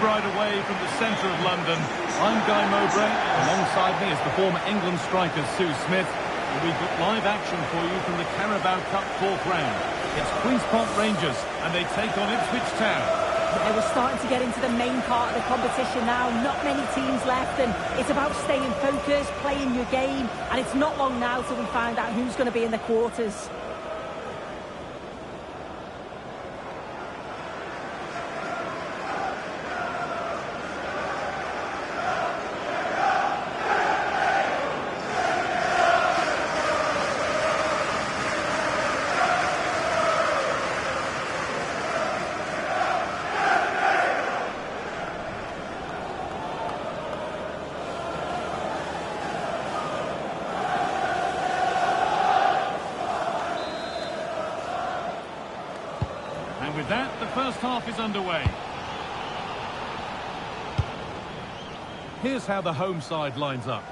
right away from the centre of London. I'm Guy Mowbray. Alongside me is the former England striker Sue Smith. And we've got live action for you from the Carabao Cup 4th round. It's Queen's Park Rangers and they take on Ipswich Town. Yeah, we're starting to get into the main part of the competition now. Not many teams left, and it's about staying focused, playing your game, and it's not long now till we find out who's going to be in the quarters. And with that, the first half is underway. Here's how the home side lines up.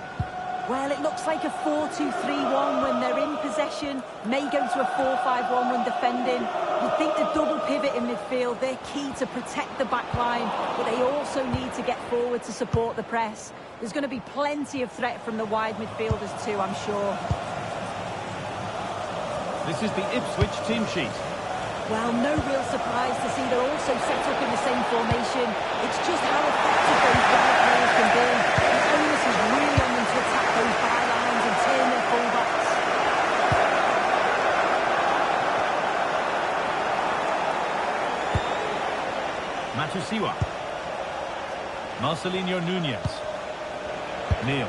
Well, it looks like a 4-2-3-1 when they're in possession. May go to a 4-5-1 when defending. You think the double pivot in midfield, they're key to protect the back line, but they also need to get forward to support the press. There's going to be plenty of threat from the wide midfielders too, I'm sure. This is the Ipswich team sheet. Well, no real surprise to see they're also set up in the same formation. It's just how effective those wide players can be. The onus is really on them to attack those bylines and turn their fullbacks. Matusiwa. Marcelinho Nunez. Neil.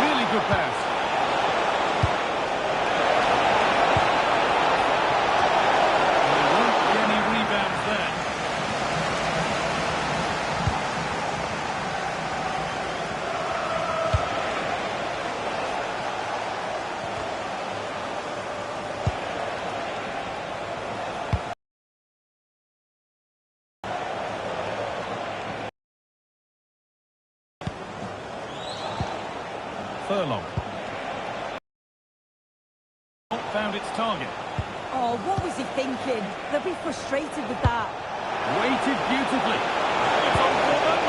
Really good pass. Furlong. Found its target. Oh, what was he thinking? They'll be frustrated with that. Waited beautifully. It's on for them.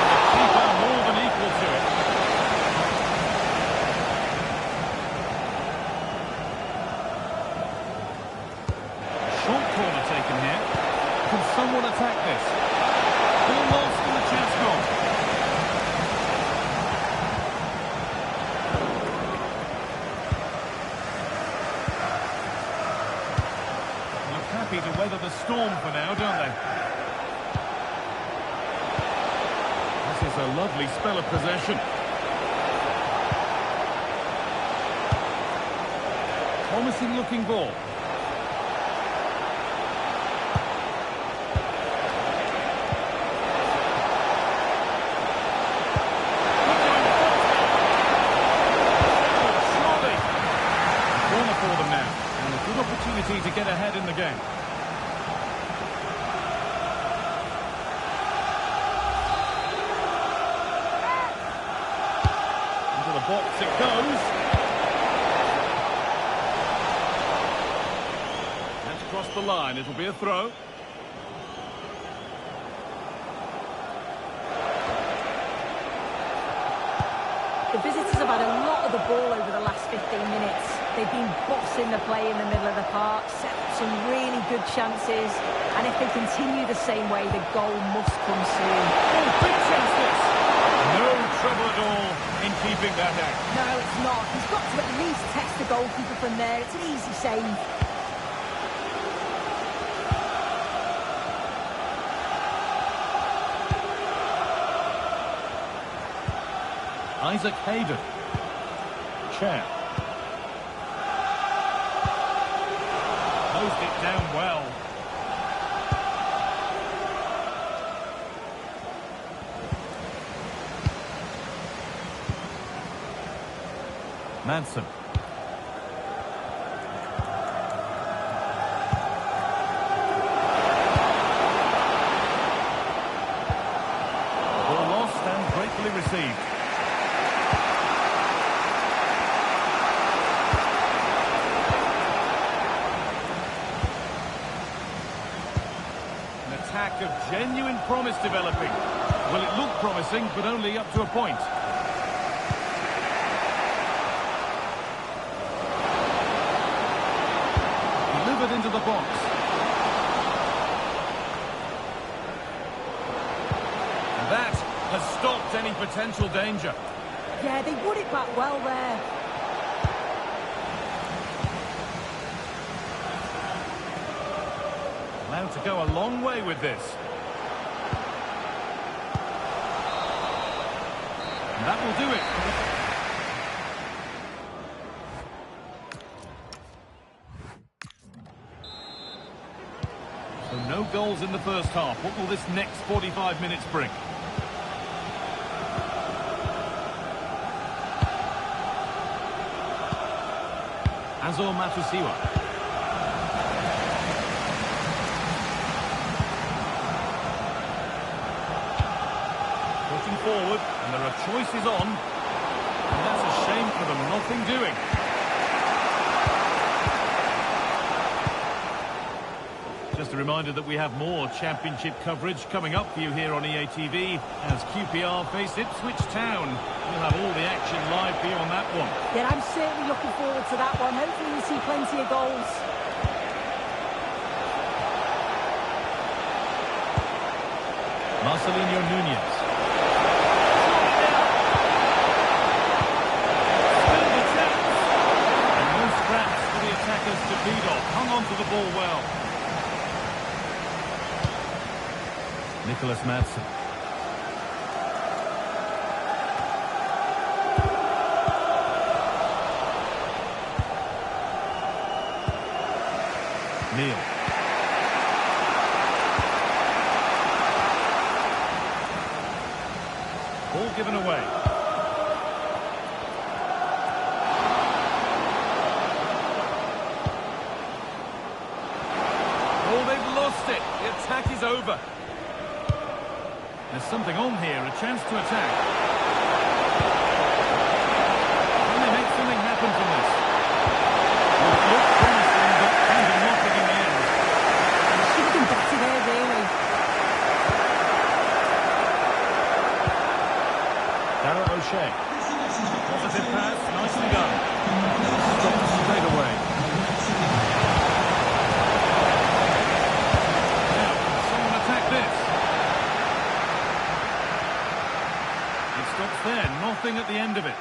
The keeper more than equal to it. Short corner taken here. Can someone attack this? Ball lost and the chance gone. To weather the storm for now, don't they? This is a lovely spell of possession. Promising looking ball. Surely. Corner for them now, and a good opportunity to get ahead in the game. Box it goes. That's crossed the line. It'll be a throw. The visitors have had a lot of the ball over the last 15 minutes. They've been bossing the play in the middle of the park, set up some really good chances, and if they continue the same way, the goal must come soon. Oh, big chance this! No trouble at all in keeping that out. No, it's not. He's got to at least test the goalkeeper from there. It's an easy save. Isaac Hayden. Chair. Closed it down well. Manson. Ball lost and gratefully received. attack of genuine promise developing. Well, it looked promising, but only up to a point. Delivered into the box. And that has stopped any potential danger. Yeah, they won it back well there. Allowed to go a long way with this. And that will do it. So no goals in the first half. What will this next 45 minutes bring? Azor Matusiwa. Pushing forward, and there are choices on. And that's a shame for them, nothing doing. Just a reminder that we have more championship coverage coming up for you here on EA TV as QPR face Ipswich Town. We'll have all the action live for you on that one. Yeah, I'm certainly looking forward to that one. Hopefully we see plenty of goals. Marcelinho Nunez. Still the chance. And no scraps for the attackers to feed off. Hung on to the ball well. Nicholas Madsen. Neil. Ball given away. Oh, they've lost it. The attack is over. There's something on here, a chance to attack. Can they make something happen from this? Well, it looked promising, but kind of nothing in the end. It should have been better there, really. Dara O'Shea. Positive pass, nicely done. Stopped straight away. Now, can someone attack this? It stops there, nothing at the end of it.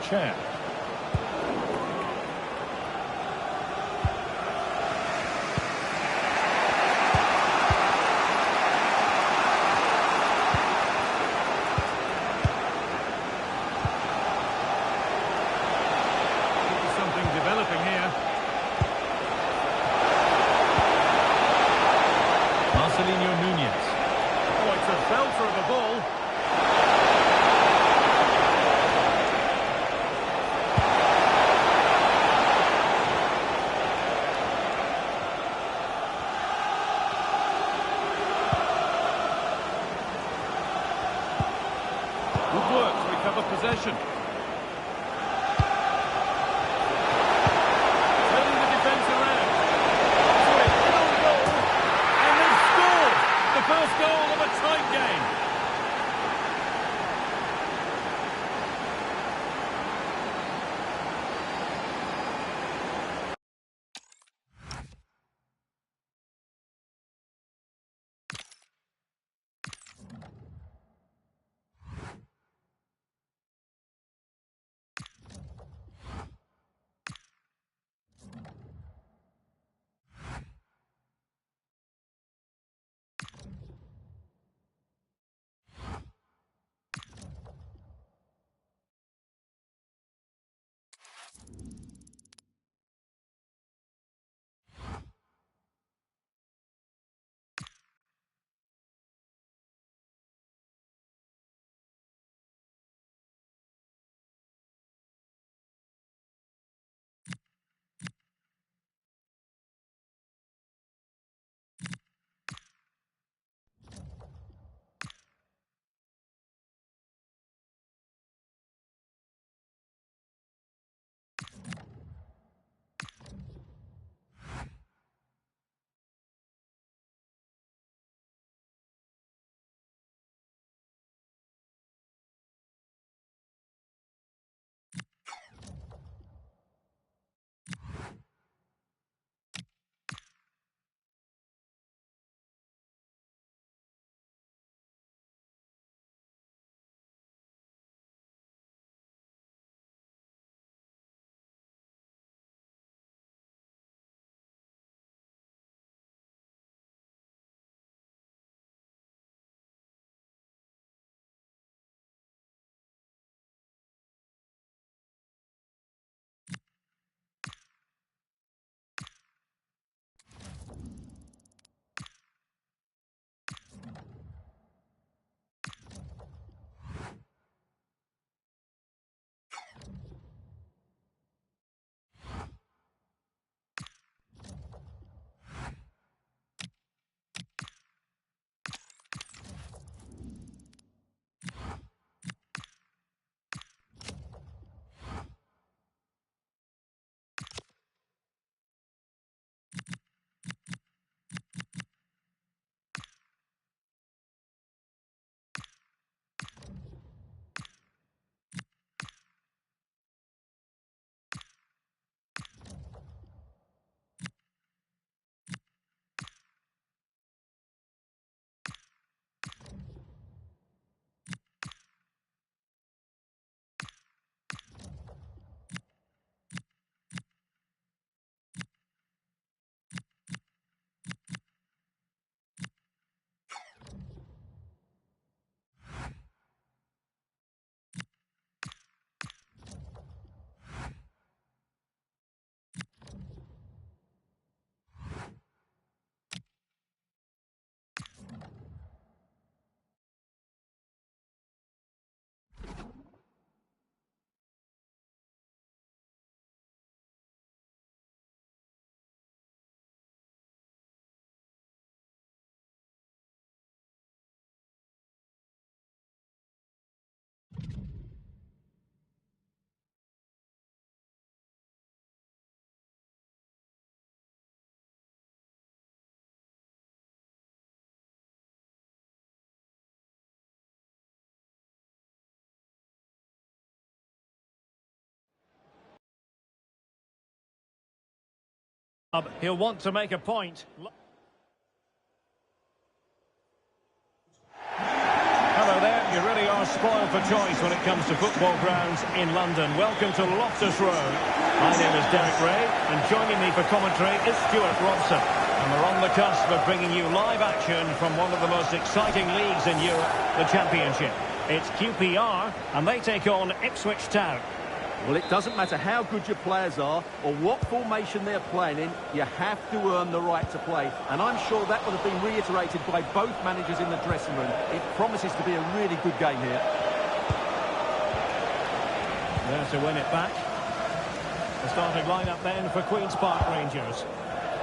Chair. Something developing here. Marcelinho Nunez. Oh, it's a belter of a ball. He'll want to make a point. Hello there, you really are spoiled for choice when it comes to football grounds in London. Welcome to Loftus Road. My name is Derek Ray, and joining me for commentary is Stuart Robson. And we're on the cusp of bringing you live action from one of the most exciting leagues in Europe, the Championship. It's QPR, and they take on Ipswich Town. Well, it doesn't matter how good your players are or what formation they're playing in, you have to earn the right to play. And I'm sure that would have been reiterated by both managers in the dressing room. It promises to be a really good game here. There to win it back. The starting lineup then for Queen's Park Rangers.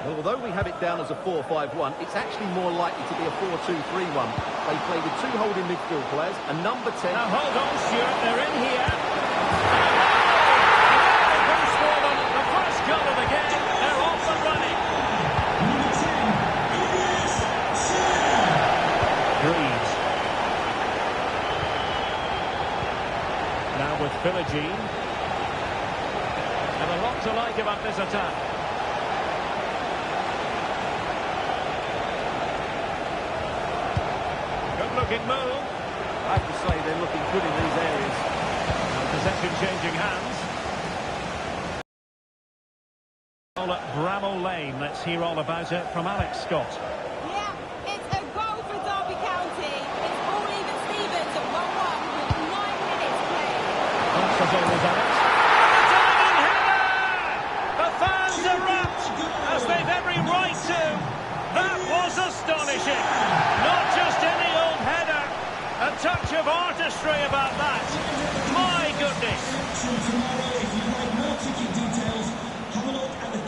Well, although we have it down as a 4-5-1, it's actually more likely to be a 4-2-3-1. They play with two holding midfield players, and number 10... Now hold on, Stuart, they're in here. The first goal of the game, they're off and running. Greaves. Now with Philogene. And a lot to like about this attack. Good looking move. I have to say they're looking good in these areas. And possession changing hands. At Bramall Lane. Let's hear all about it from Alex Scott. Yeah, it's a goal for Derby County. It's all even Stevens at 1-1 with 9 minutes played. Thanks as always, Alex. Diving header! The fans erupt, as they've every right to. That was astonishing. Not just any old header. A touch of artistry about that. My goodness.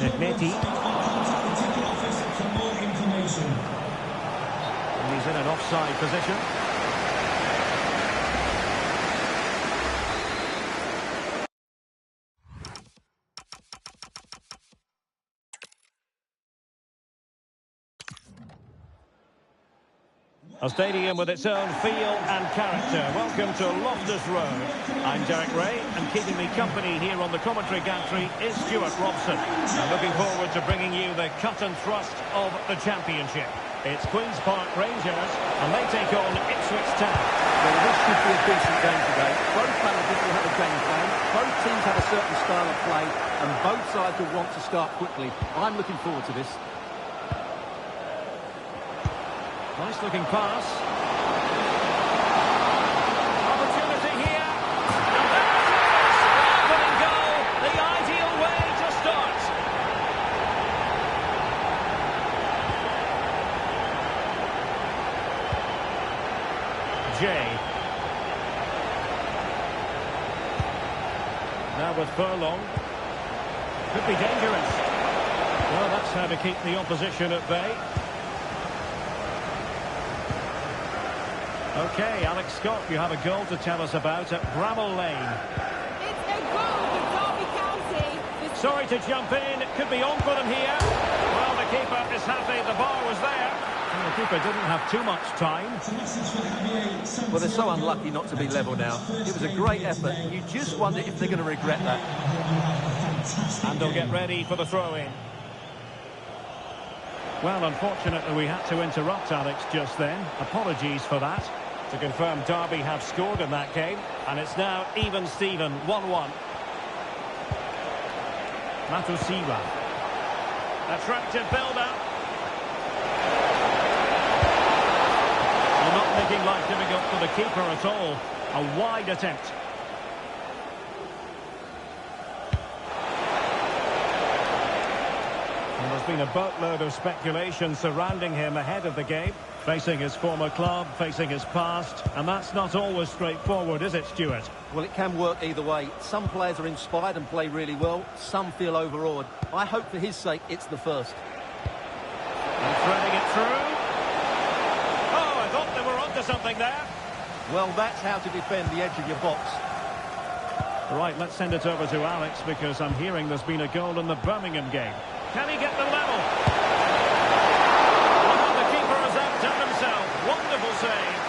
Mehmeti. And he's in an offside position. A stadium with its own feel and character. Welcome to Loftus Road. I'm Derek Ray, and keeping me company here on the commentary gantry is Stuart Robson. I'm looking forward to bringing you the cut and thrust of the Championship. It's Queen's Park Rangers, and they take on Ipswich Town. Well, this should be a decent game today. Both managers will have a game plan. Both teams have a certain style of play, and both sides will want to start quickly. I'm looking forward to this. Nice looking pass. Opportunity here. And that's it. Opening goal. The ideal way to start. Jay. Now with Furlong. Could be dangerous. Well, that's how to keep the opposition at bay. Okay, Alex Scott, you have a goal to tell us about at Bramall Lane. It's a goal for Derby County. Sorry to jump in, it could be on for them here. Well, the keeper is happy, the bar was there. And the keeper didn't have too much time. Well, they're so unlucky not to be level now. It was a great effort. You just wonder if they're going to regret that. And they'll get ready for the throw-in. Well, unfortunately, we had to interrupt Alex just then. Apologies for that. To confirm, Derby have scored in that game, and it's now even Steven, 1-1. Matusira. Attractive build-up. Well, not making life difficult for the keeper at all. A wide attempt. And there's been a boatload of speculation surrounding him ahead of the game. Facing his former club, facing his past, and that's not always straightforward, is it, Stuart? Well, it can work either way. Some players are inspired and play really well. Some feel overawed. I hope for his sake it's the first. And threading it through. Oh, I thought they were onto something there. Well, that's how to defend the edge of your box. Right, let's send it over to Alex, because I'm hearing there's been a goal in the Birmingham game. Can he get the level? Oh, the keeper has outdone himself. Wonderful save.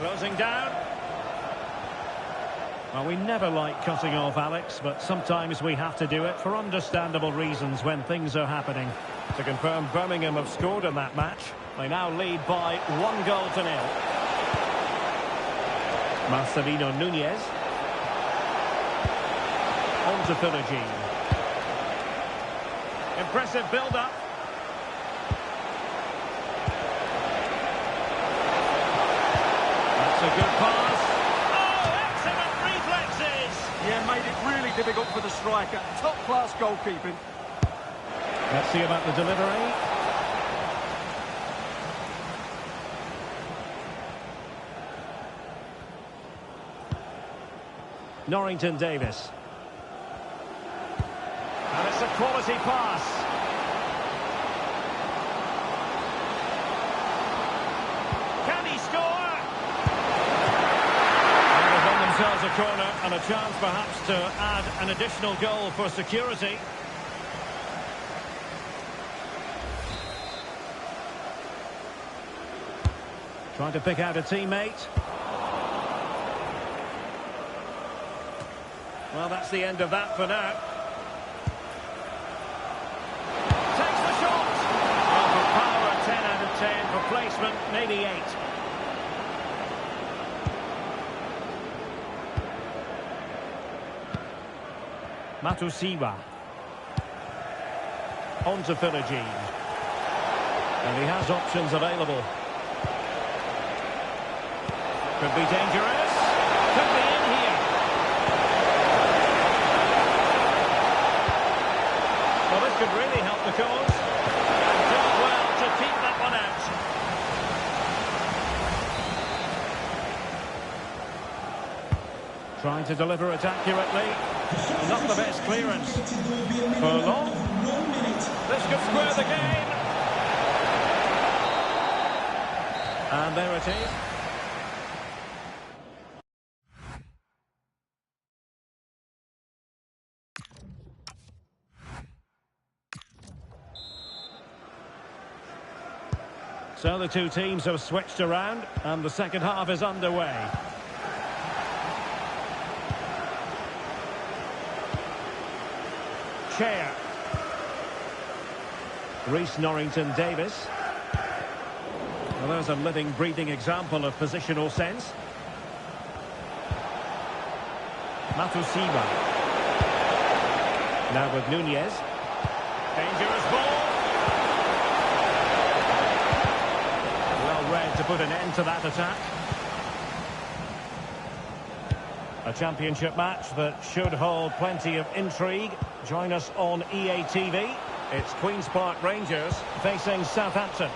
Closing down. Well, we never like cutting off, Alex, but sometimes we have to do it for understandable reasons when things are happening. To confirm, Birmingham have scored in that match. They now lead by 1-0. Marcelino Nunez. On to Philogene. Impressive build-up. That's a good pass. Oh, excellent reflexes! Yeah, made it really difficult for the striker. Top-class goalkeeping. Let's see about the delivery. Norrington Davis. And it's a quality pass. Can he score? And they've won themselves a corner and a chance perhaps to add an additional goal for security. Trying to pick out a teammate. Well, that's the end of that for now. Takes the shot. Well, for power, 10 out of 10. For placement, maybe 8. Matusiwa. On to Philogene. And he has options available. Could be dangerous. Could be in here. Well, this could really help the cause. And doing well to keep that one out. Trying to deliver it accurately. Not the best clearance. Furlong. This could square the game. And there it is. So the two teams have switched around and the second half is underway. Chair. Reece Norrington Davis. Well, there's a living, breathing example of positional sense. Matusiwa. Now with Nunez. Dangerous ball. Read to put an end to that attack. A championship match that should hold plenty of intrigue. Join us on EA TV. It's Queen's Park Rangers facing Southampton.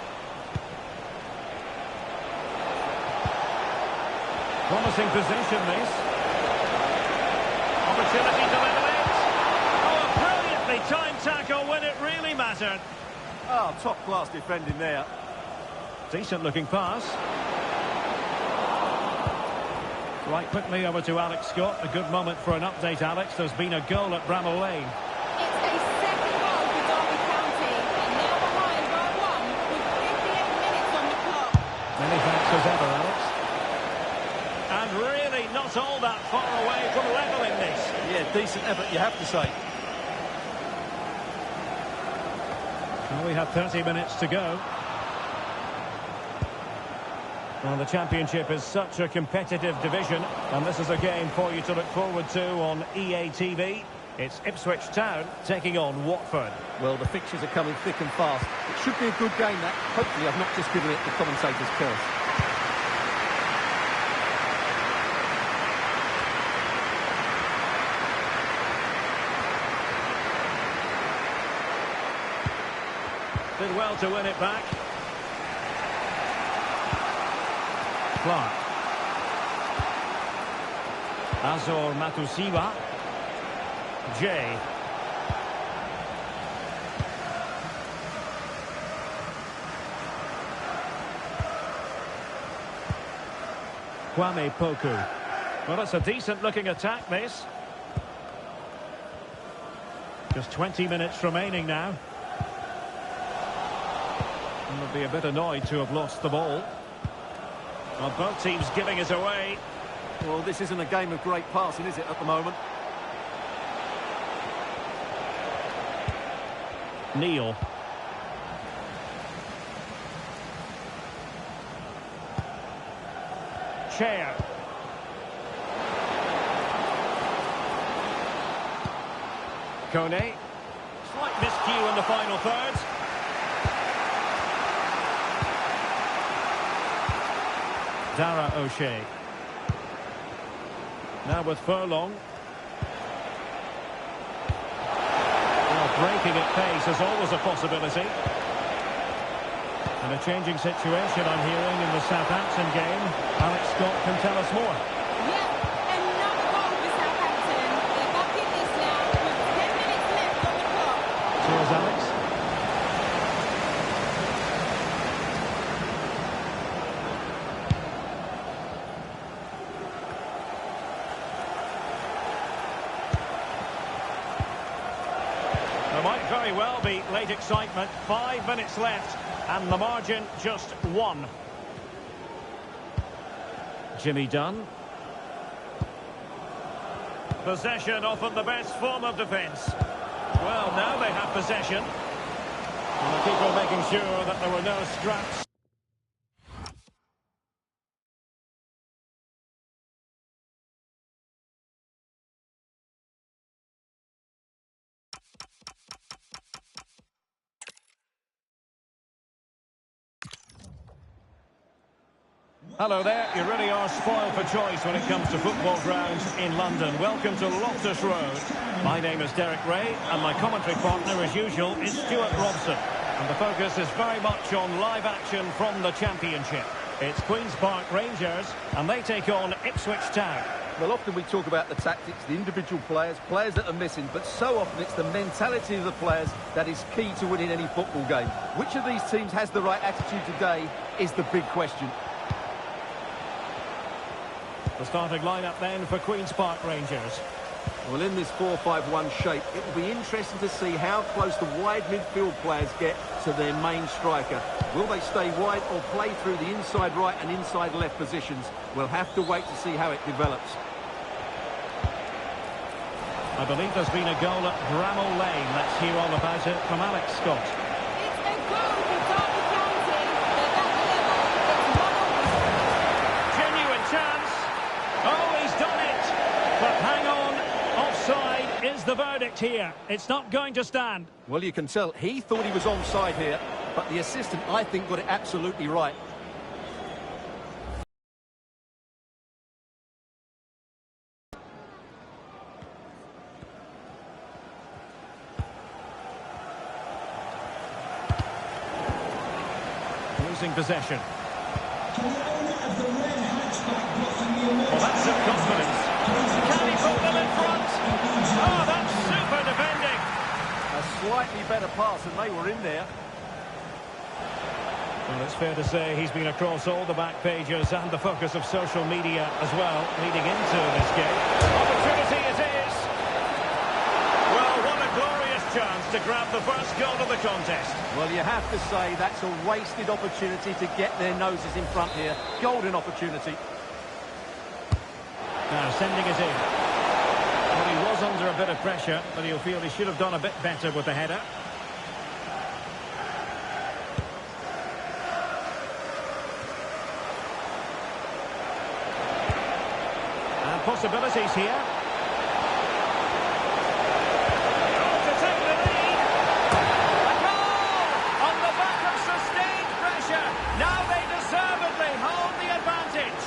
Promising position, this. Opportunity to level it. Oh, a brilliantly timed tackle when it really mattered. Oh, top-class defending there. Decent looking pass. Right, quickly over to Alex Scott. A good moment for an update, Alex. There's been a goal at Bramall Lane. It's a second goal for Derby County, and now behind by 1 with 58 minutes on the clock. Many thanks as ever, Alex. And really not all that far away from levelling this. Yeah, decent effort, you have to say. Well, we have 30 minutes to go. Well, the Championship is such a competitive division, and this is a game for you to look forward to on EA TV. It's Ipswich Town taking on Watford. Well, the fixtures are coming thick and fast. It should be a good game, that. Hopefully I've not just given it the commentator's curse. Did well to win it back. Clark. Azor Matusiwa. Jay. Kwame Poku. Well, it's a decent looking attack, this. Just 20 minutes remaining now. And they'll be a bit annoyed to have lost the ball. Well, both teams giving us away. Well, this isn't a game of great passing, is it, at the moment? Neil. Chair. Kone. Slight miscue in the final third. Dara O'Shea. Now with Furlong. Well, breaking at pace is always a possibility. And a changing situation I'm hearing in the Southampton game. Alex Scott can tell us more. Yeah, another goal for Southampton. They're back in this now with 10 minutes left on the clock. Cheers, Alex. There might very well be late excitement. 5 minutes left. And the margin just 1. Jimmy Dunn. Possession often the best form of defence. Well, now they have possession. And the keeper making sure that there were no scraps. Hello there, you really are spoiled for choice when it comes to football grounds in London. Welcome to Loftus Road. My name is Derek Ray, and my commentary partner, as usual, is Stuart Robson. And the focus is very much on live action from the Championship. It's Queen's Park Rangers, and they take on Ipswich Town. Well, often we talk about the tactics, the individual players that are missing, but so often it's the mentality of the players that is key to winning any football game. Which of these teams has the right attitude today is the big question. The starting lineup then for Queen's Park Rangers. Well, in this 4-5-1 shape, it will be interesting to see how close the wide midfield players get to their main striker. Will they stay wide or play through the inside right and inside left positions? We'll have to wait to see how it develops. I believe there's been a goal at Bramall Lane. Let's hear all about it from Alex Scott. It's a goal for Derby County. They're back level. It's 1-1. Genuine chance. Oh, he's done it. But hang on. Offside is the verdict here. It's not going to stand. Well, you can tell he thought he was onside here, but the assistant, I think, got it absolutely right. Losing possession. Well, that's some confidence. Can he put them in front? Oh, that's super defending. A slightly better pass, and they were in there. Well, it's fair to say he's been across all the back pages and the focus of social media as well, leading into this game. Opportunity it is. Well, what a glorious chance to grab the first goal of the contest. Well, you have to say that's a wasted opportunity to get their noses in front here. Golden opportunity. Now sending it in. Well, he was under a bit of pressure, but he'll feel he should have done a bit better with the header. And possibilities here. To take the lead. A goal! On the back of sustained pressure. Now they deservedly hold the advantage.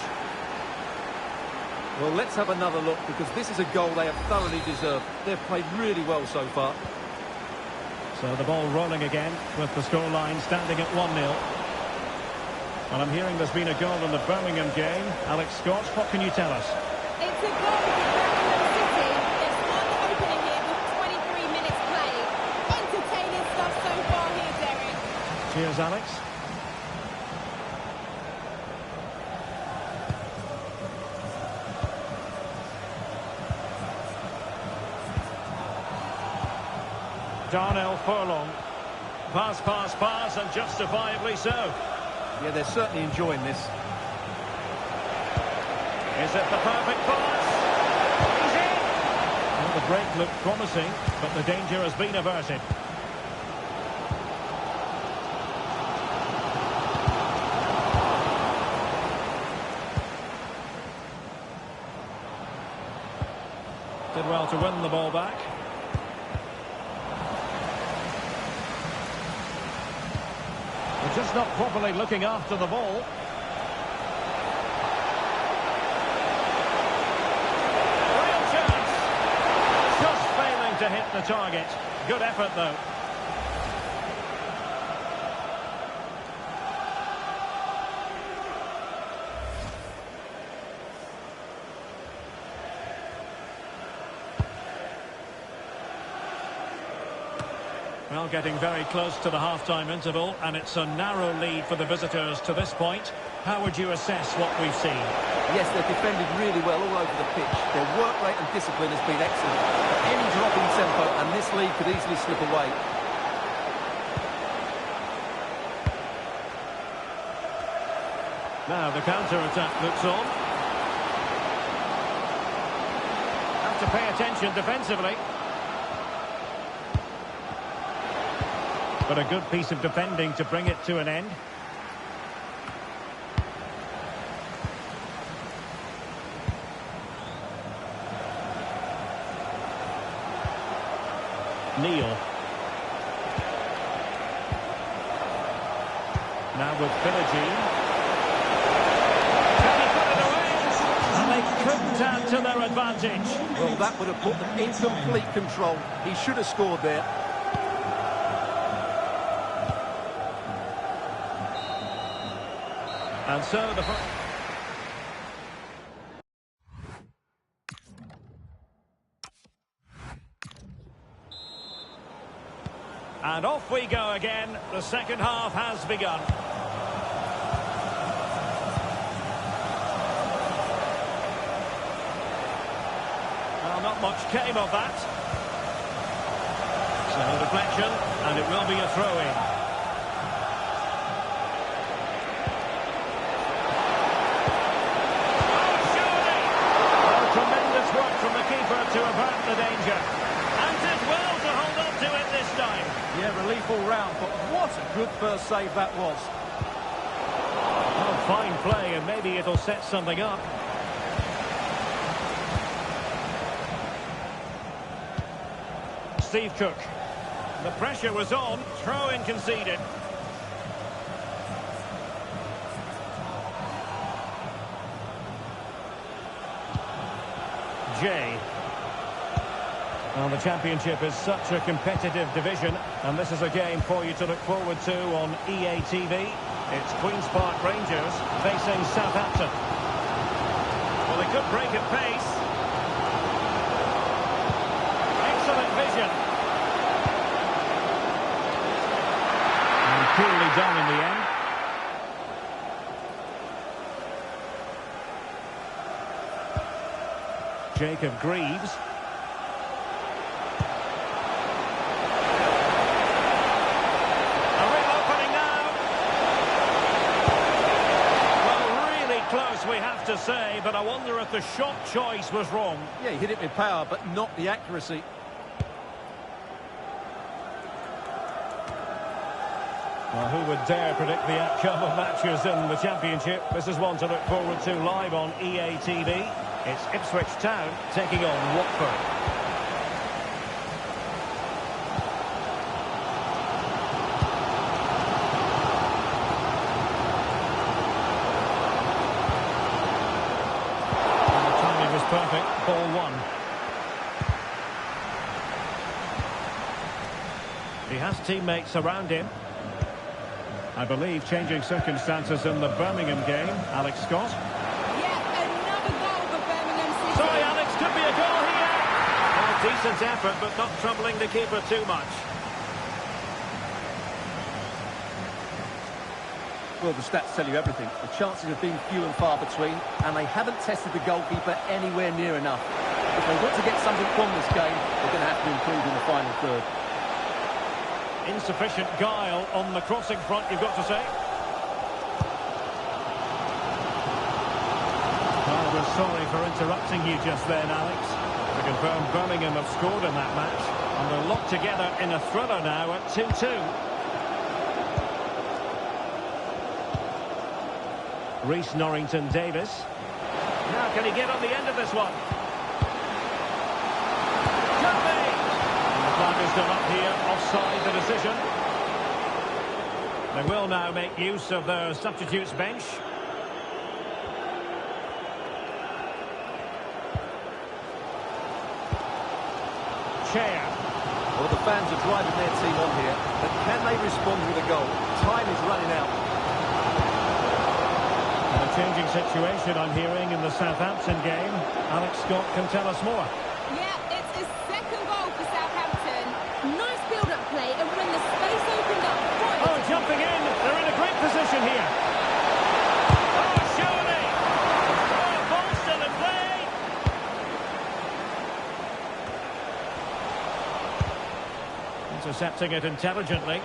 Well, let's have another look, because this is a goal they have thoroughly deserved. They've played really well so far. So the ball rolling again with the scoreline standing at 1-0. Well, I'm hearing there's been a goal in the Birmingham game. Alex Scott, what can you tell us? It's a goal for Birmingham City. They've scored the opening here with 23 minutes played. Entertaining stuff so far here, Derek. Cheers, Alex. Darnell Furlong. Pass, and justifiably so. Yeah, they're certainly enjoying this. Is it the perfect pass? He's in! Well, the break looked promising, but the danger has been averted. Did well to win the ball back. They're just not properly looking after the ball. Real chance. Just failing to hit the target. Good effort, though. Well, getting very close to the half-time interval, and it's a narrow lead for the visitors to this point. How would you assess what we've seen? Yes, they've defended really well all over the pitch. Their work rate and discipline has been excellent. Any drop in tempo, and this lead could easily slip away. Now the counter-attack looks on. Have to pay attention defensively. But a good piece of defending to bring it to an end. Neil. Now with Philogene. Can he put it away? And they couldn't add to their advantage. Well, that would have put them in complete control. He should have scored there. And so the... And off we go again. The second half has begun. Well, not much came of that. So deflection, and it will be a throw-in. From the keeper to avert the danger. And did well to hold on to it this time. Yeah, relief all round, but what a good first save that was. Oh, fine play, and maybe it'll set something up. Steve Cook. The pressure was on, throw-in conceded. Jay. Well, the Championship is such a competitive division, and this is a game for you to look forward to on EA TV. It's Queen's Park Rangers facing Southampton. Well, they could break at pace. Excellent vision. And coolly done in the end. Jacob Greaves. A real opening now. Well, really close, we have to say, but I wonder if the shot choice was wrong. Yeah, he hit it with power, but not the accuracy. Well, who would dare predict the outcome of matches in the Championship? This is one to look forward to live on EA TV. It's Ipswich Town taking on Watford. And the timing was perfect. Ball one. He has teammates around him. I believe changing circumstances in the Birmingham game. Alex Scott. Sorry, Alex, could be a goal here. Well, decent effort, but not troubling the keeper too much. Well, the stats tell you everything. The chances have been few and far between, and they haven't tested the goalkeeper anywhere near enough. If they want to get something from this game, they're going to have to improve in the final third. Insufficient guile on the crossing front, you've got to say. Well, we're sorry for interrupting you just then, Alex. To confirm, Birmingham have scored in that match, and they're locked together in a thriller now at 2-2. Reece Norrington-Davis. Now can he get on the end of this one? Could be! And the flag is still up here, offside the decision. They will now make use of their substitutes bench. Chair. Well, the fans are driving their team on here, but can they respond with a goal? Time is running out. And a changing situation I'm hearing in the Southampton game. Alex Scott can tell us more. Yeah, it's his second goal for Southampton. Nice build-up play, and when the space opened up... Oh, jumping in. They're in a great position here. Oh, surely. Oh, ball still in play. Intercepting it intelligently.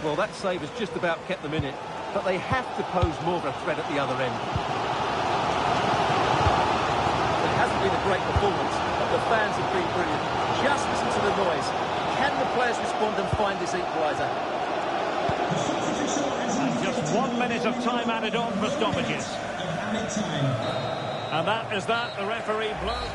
Well, that save has just about kept them in it, but they have to pose more of a threat at the other end. It hasn't been a great performance, but the fans have been brilliant. Just listen to the noise. Can the players respond and find this equaliser? And just 1 minute of time added on for stoppages. And that is that. The referee blows.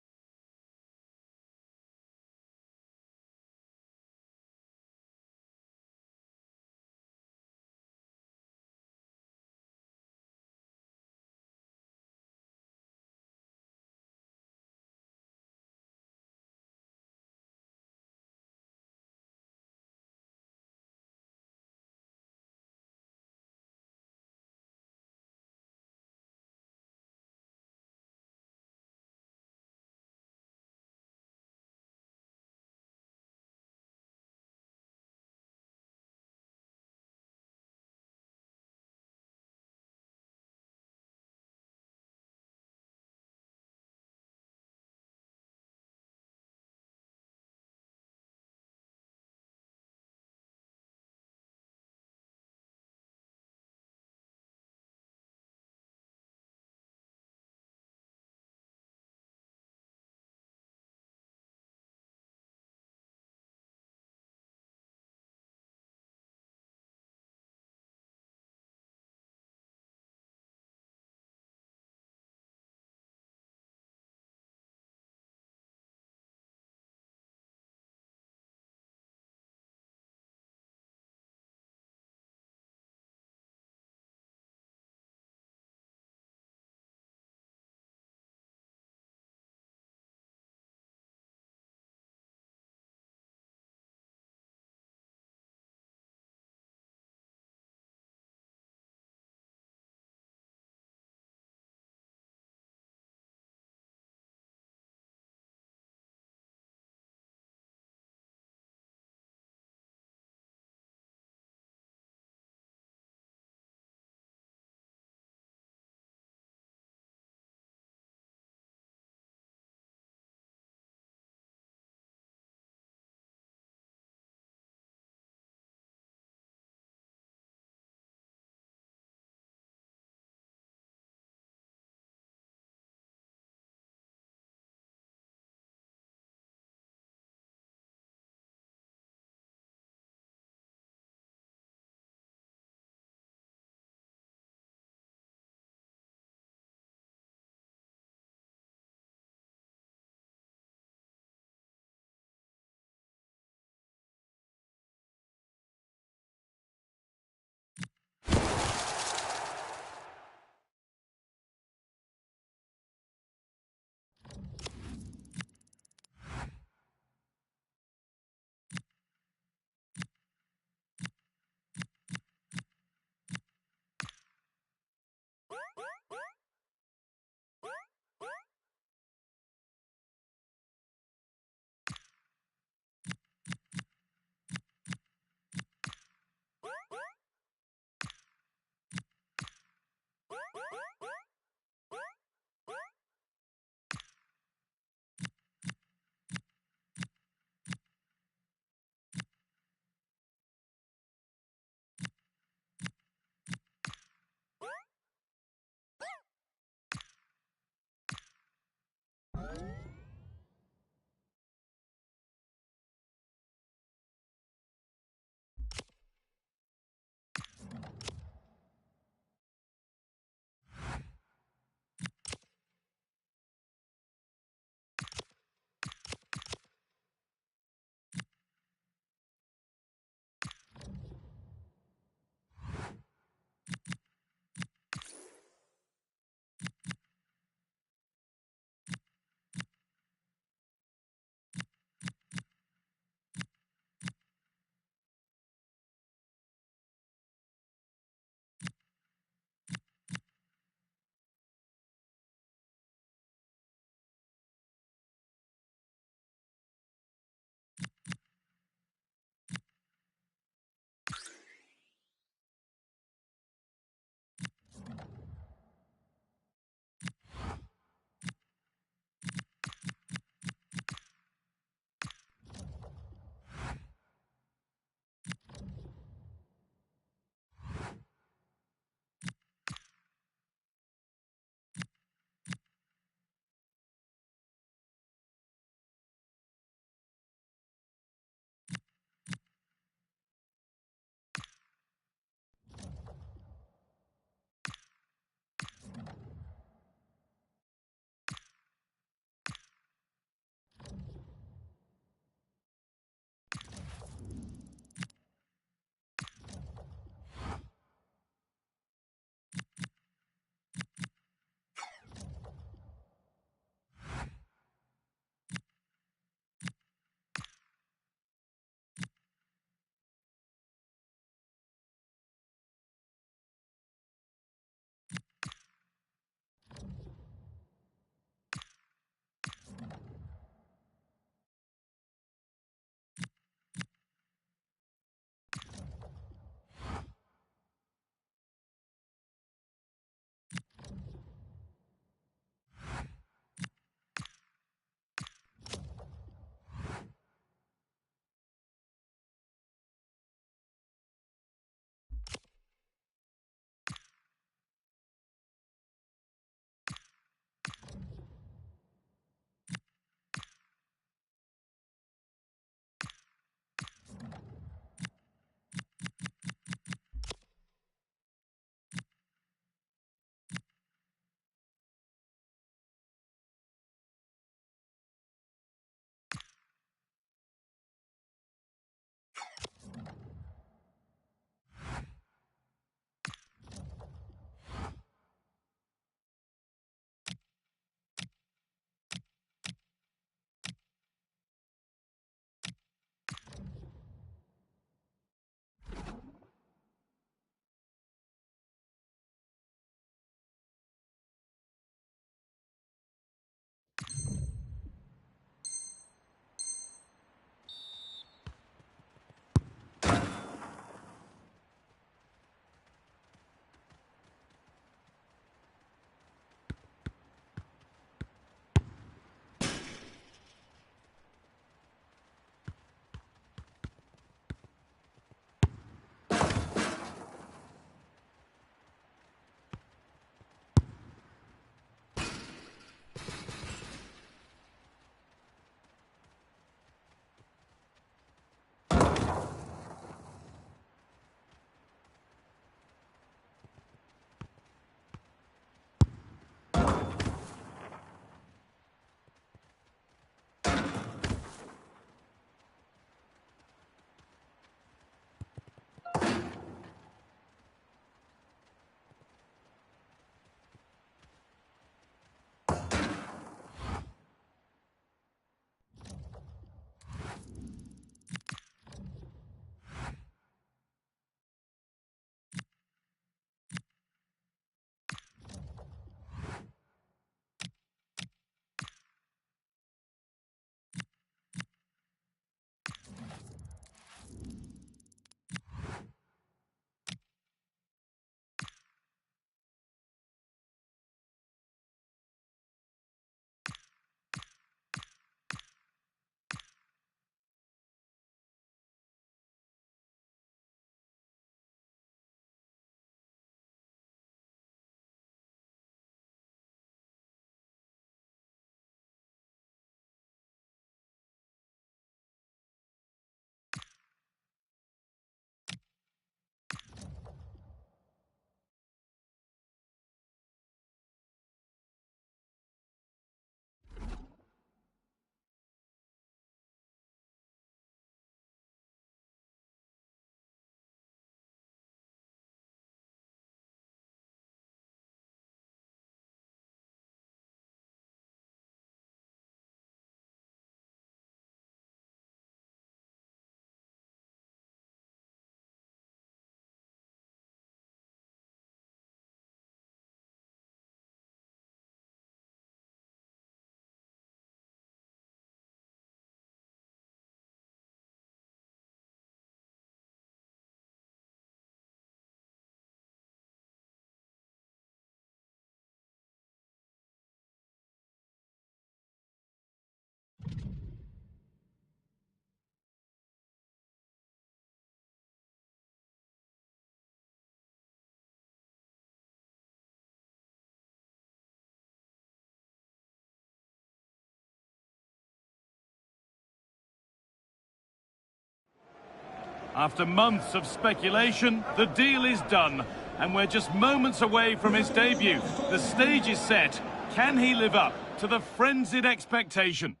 After months of speculation, the deal is done, and we're just moments away from his debut. The stage is set. Can he live up to the frenzied expectation?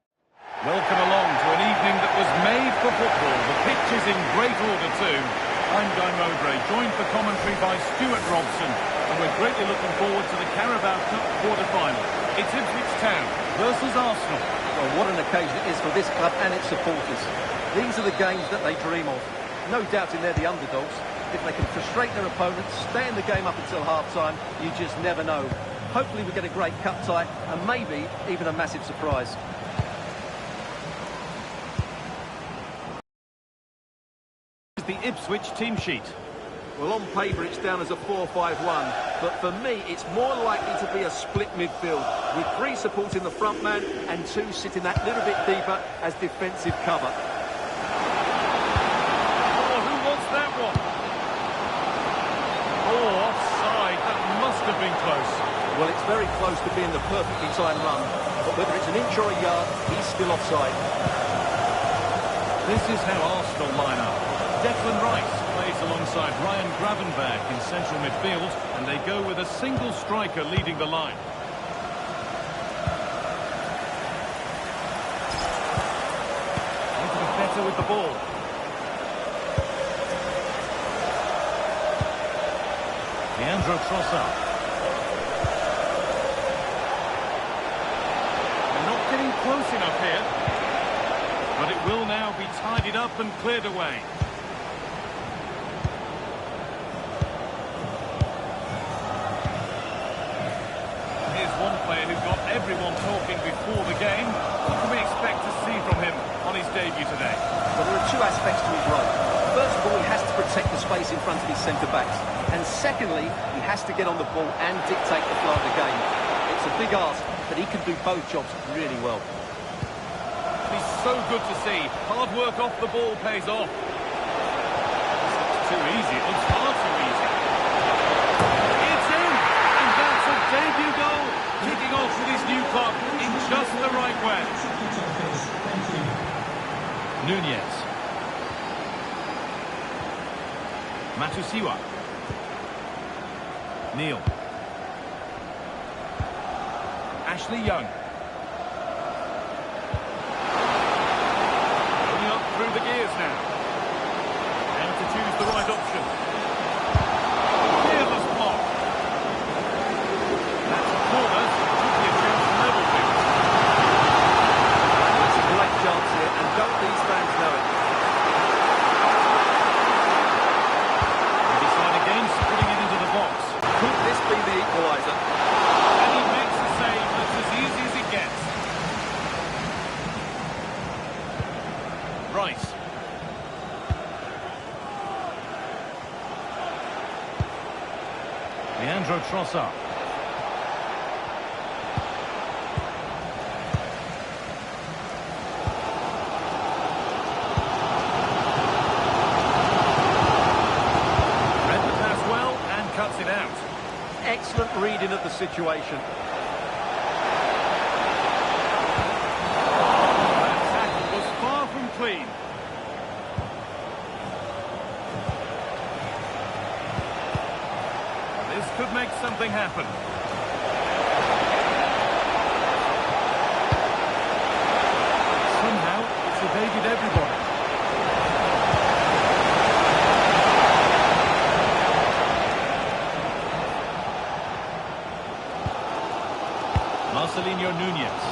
Welcome along to an evening that was made for football. The pitch is in great order too. I'm Guy Mowbray, joined for commentary by Stuart Robson, and we're greatly looking forward to the Carabao Cup quarter-final. It's Ipswich Town versus Arsenal. Well, what an occasion it is for this club and its supporters. These are the games that they dream of. No doubting they're the underdogs. If they can frustrate their opponents, stay in the game up until half-time, you just never know. Hopefully we get a great cup tie and maybe even a massive surprise. The Ipswich team sheet. Well, on paper it's down as a 4-5-1, but for me it's more likely to be a split midfield, with 3 supporting the front man and 2 sitting that little bit deeper as defensive cover. That one. Oh, offside. That must have been close. Well, it's very close to being the perfectly timed run, but whether it's an inch or a yard, he's still offside. This is how Arsenal line up. Declan Rice plays alongside Ryan Gravenberch in central midfield, and they go with a single striker leading the line. Want to be better with the ball. Leandro Trossard. They're not getting close enough here. But it will now be tidied up and cleared away. Here's one player who got everyone talking before the game. What can we expect to see from him on his debut today? Well, there are 2 aspects to his role. First of all, he has to protect the space in front of his centre-backs. And secondly, he has to get on the ball and dictate the flow of the game. It's a big ask, but he can do both jobs really well. It's so good to see. Hard work off the ball pays off. This looks too easy. It looks far too easy. It's in! And that's a debut goal. Kicking off with his new club in just the right way. Nunez. Matusiwa. Neil. Ashley Young. Going up through the gears now. And to choose the right option. Fearless block. That's a corner, so it could be a chance to level things. That's a great chance here, and don't these fans know it? They decide against putting it into the box. Could this be the equaliser? And he makes a save that's as easy as it gets. Rice. Leandro Trossard. Read the pass well and cuts it out. Excellent reading of the situation. That tackle was far from clean. This could make something happen. Somehow, it's evaded everybody. Marcelinho Nunez.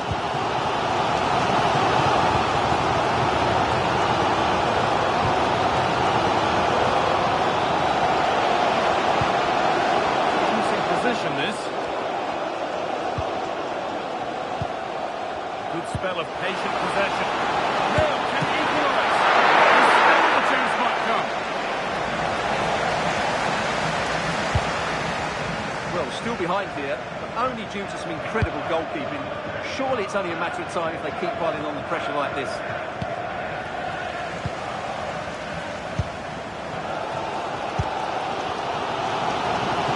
Losing position, this. Good spell of patient possession. Now can equalise. Still the chance might come. Well, still behind here, but only due to some incredible goalkeeping. Surely it's only a matter of time if they keep piling on the pressure like this.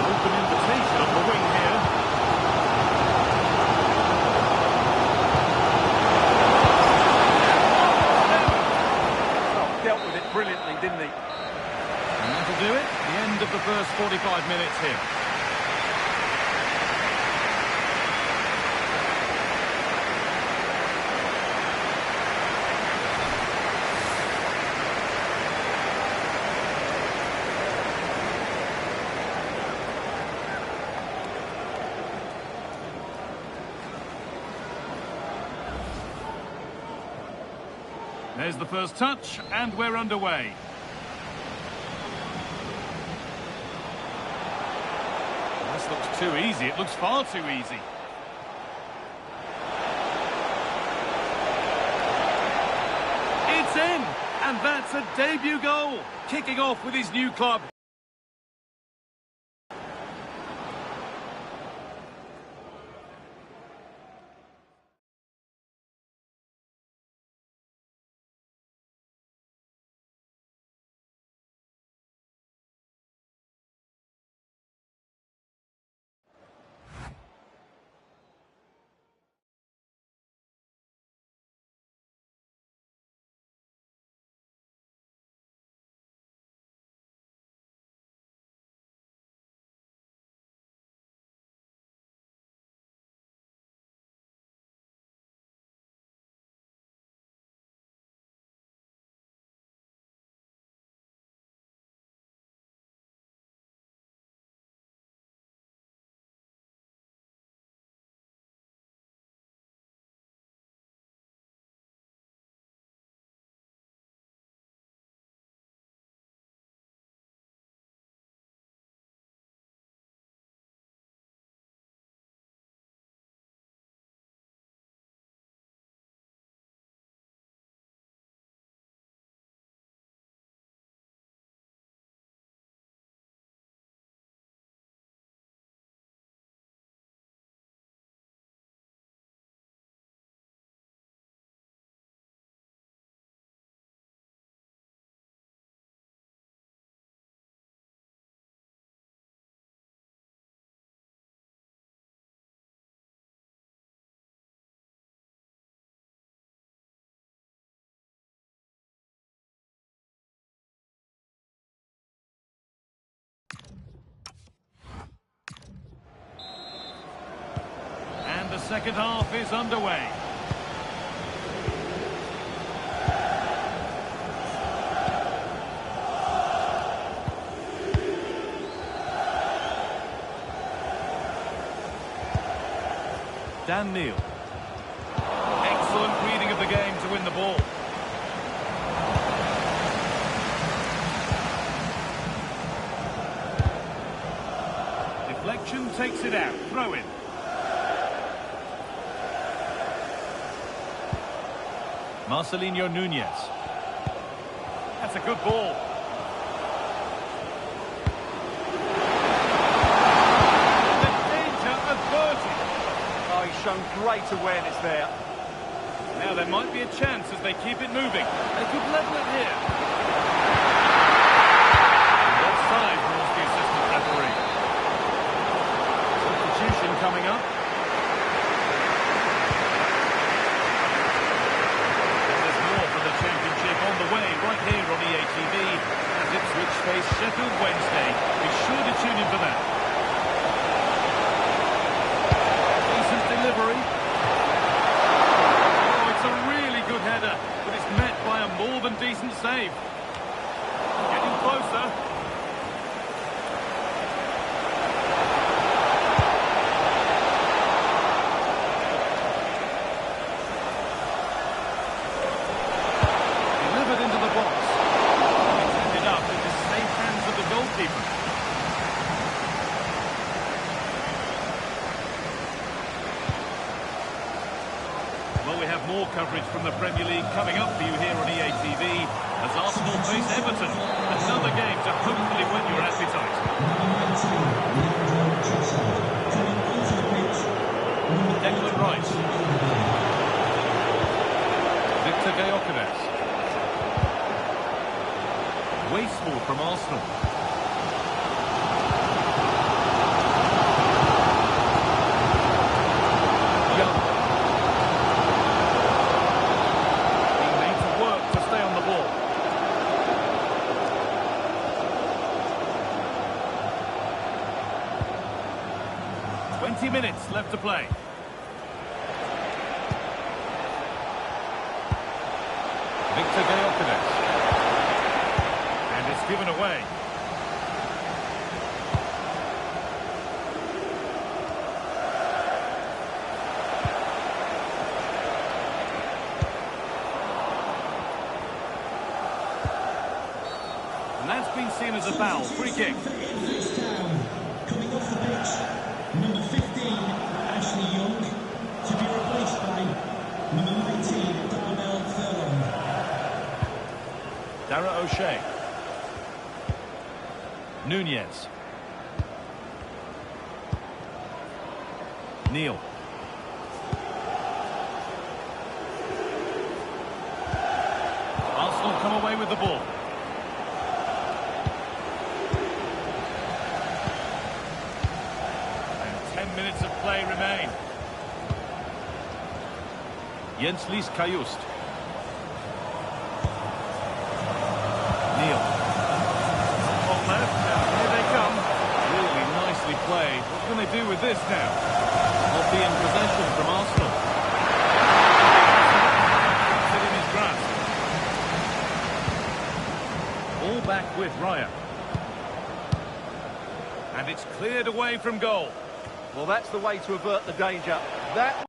Open invitation on the wing here. Oh, dealt with it brilliantly, didn't he? minutes here. There's the first touch, and we're underway. This looks too easy. It looks far too easy. It's in! And that's a debut goal. Kicking off with his new club. The second half is underway. Dan Neil. Excellent reading of the game to win the ball. Deflection takes it out. Throw in. Marcelinho Núñez. That's a good ball. The danger averted. Oh, he's shown great awareness there. Now there might be a chance as they keep it moving. They could level it here. Offside rules the assistant referee. Substitution coming up. On the way, right here on EA TV, as Ipswich face Sheffield Wednesday. Be sure to tune in for that. Decent delivery. Oh, it's a really good header, but it's met by a more than decent save. Getting closer. Well, we have more coverage from the Premier League coming up for you here on EA TV as Arsenal face Everton. Another game to hopefully whet your appetite. Declan Rice. Victor Gyökeres. Wasteful from Arsenal. 90 minutes left to play. Victor Day-4. And it's given away. And that's been seen as a foul. Free kick. Coming off the pitch, number 15, Ashley Young, to be replaced by number 19, Darnell Furlong. Dara O'Shea. Nunez. Neal. Arsenal come away with the ball. And 10 minutes of play remain. Jens Lies Kajust. Neal. On left, and here they come. Really nicely played. What can they do with this now? Not be in possession from Arsenal. Keeps it in his grasp. All back with Raya. And it's cleared away from goal. Well, that's the way to avert the danger. That...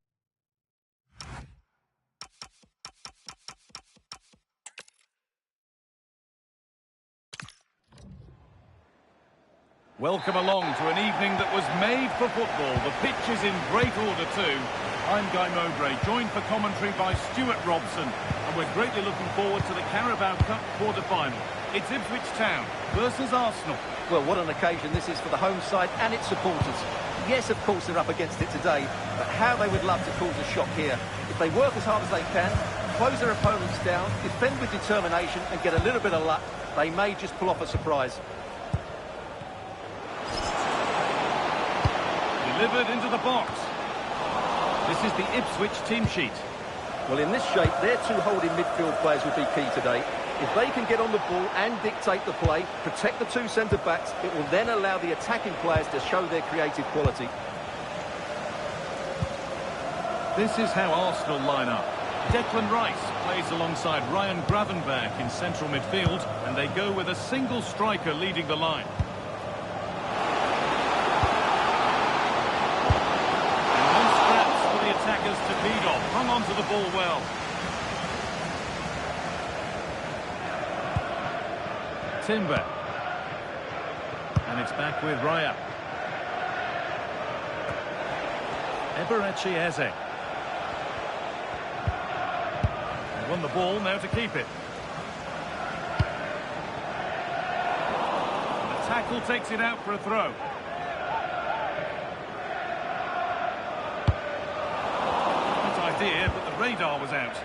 Welcome along to an evening that was made for football. The pitch is in great order too. I'm Guy Mowbray, joined for commentary by Stuart Robson, and we're greatly looking forward to the Carabao Cup quarter-final. It's Ipswich Town versus Arsenal. Well, what an occasion this is for the home side and its supporters. Yes, of course, they're up against it today, but how they would love to cause a shock here. If they work as hard as they can, close their opponents down, defend with determination and get a little bit of luck, they may just pull off a surprise. Delivered into the box. This is the Ipswich team sheet. Well, in this shape, their two holding midfield players will be key today. If they can get on the ball and dictate the play, protect the two centre-backs, it will then allow the attacking players to show their creative quality. This is how Arsenal line up. Declan Rice plays alongside Ryan Gravenberch in central midfield, and they go with a single striker leading the line. Attackers to feed off, hung on to the ball well. Timber. And it's back with Raya. Eberechi Eze. They won the ball, now to keep it. And the tackle takes it out for a throw. But the radar was out.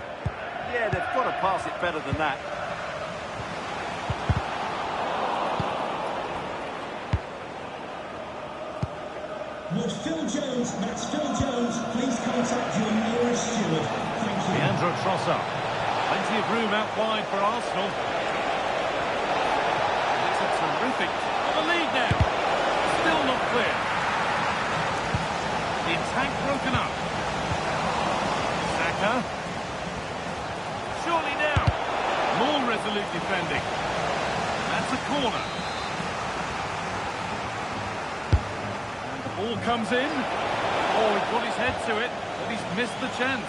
Yeah, they've got to pass it better than that. Would Phil Jones, that's Phil Jones, please contact your nearest steward. Thank you. Leandro Trossard. Plenty of room out wide for Arsenal. It's a terrific... On the lead now. Still not clear. The attack broken up. Surely now. More resolute defending. That's a corner. And the ball comes in. Oh, he put his head to it, but he's missed the chance.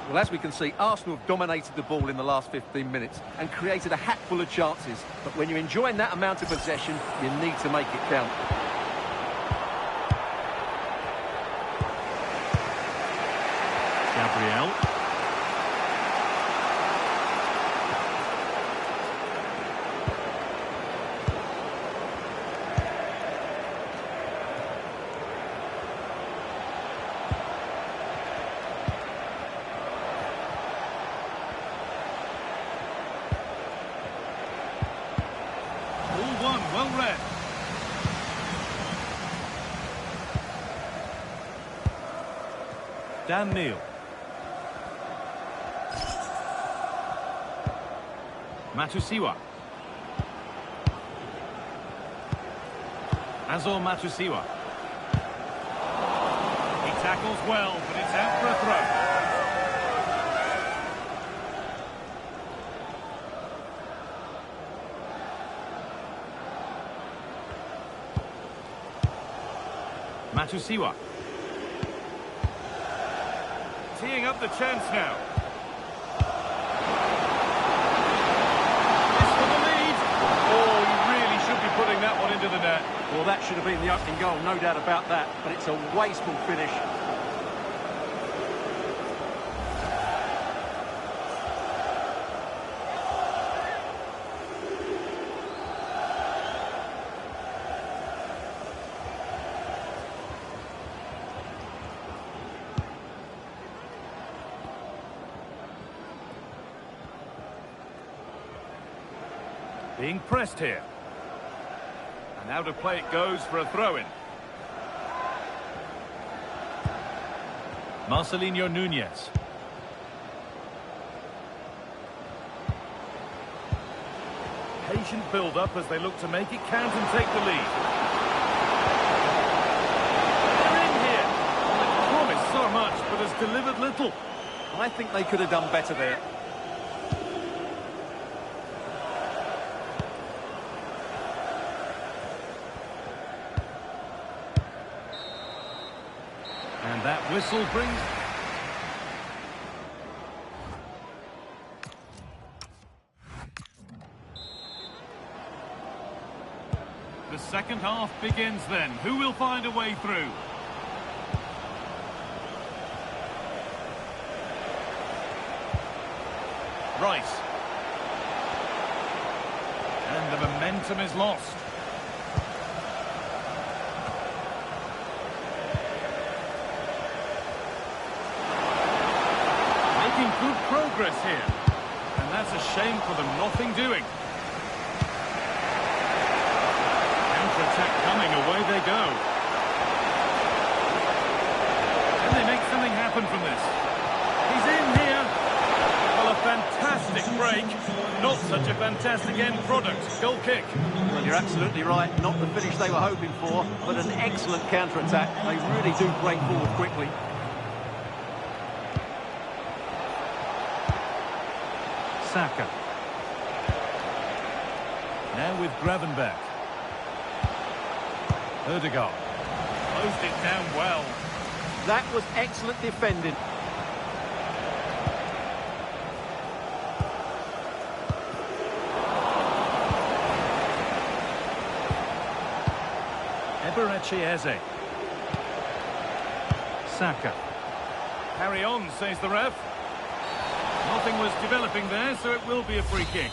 Well, as we can see, Arsenal have dominated the ball in the last 15 minutes and created a hatful of chances. But when you're enjoying that amount of possession, you need to make it count. Gabriel. Well read. Dan Neil. Matusiwa. Azor Matusiwa. He tackles well, but it's out for a throw. Matusiwa. Teeing up the chance now. This for the lead. Oh, he really should be putting that one into the net. Well, that should have been the opening goal, no doubt about that, but it's a wasteful finish. Being pressed here. And out of play it goes for a throw-in. Marcelinho Nunez. Patient build-up as they look to make it count and take the lead. They're in here. They've promised so much, but has delivered little. I think they could have done better there. And that whistle brings... The second half begins then. Who will find a way through? Rice. And the momentum is lost. Making good progress here. And that's a shame for them, nothing doing. Counter-attack coming, away they go. Can they make something happen from this? He's in here. Well, a fantastic break. Not such a fantastic end product. Goal kick. Well, you're absolutely right. Not the finish they were hoping for, but an excellent counter-attack. They really do break forward quickly. Saka. Now with Gravenberch. Ødegaard. Closed it down well. That was excellent defending. Eberechi Eze. Saka. Carry on, says the ref. Nothing was developing there, so it will be a free kick.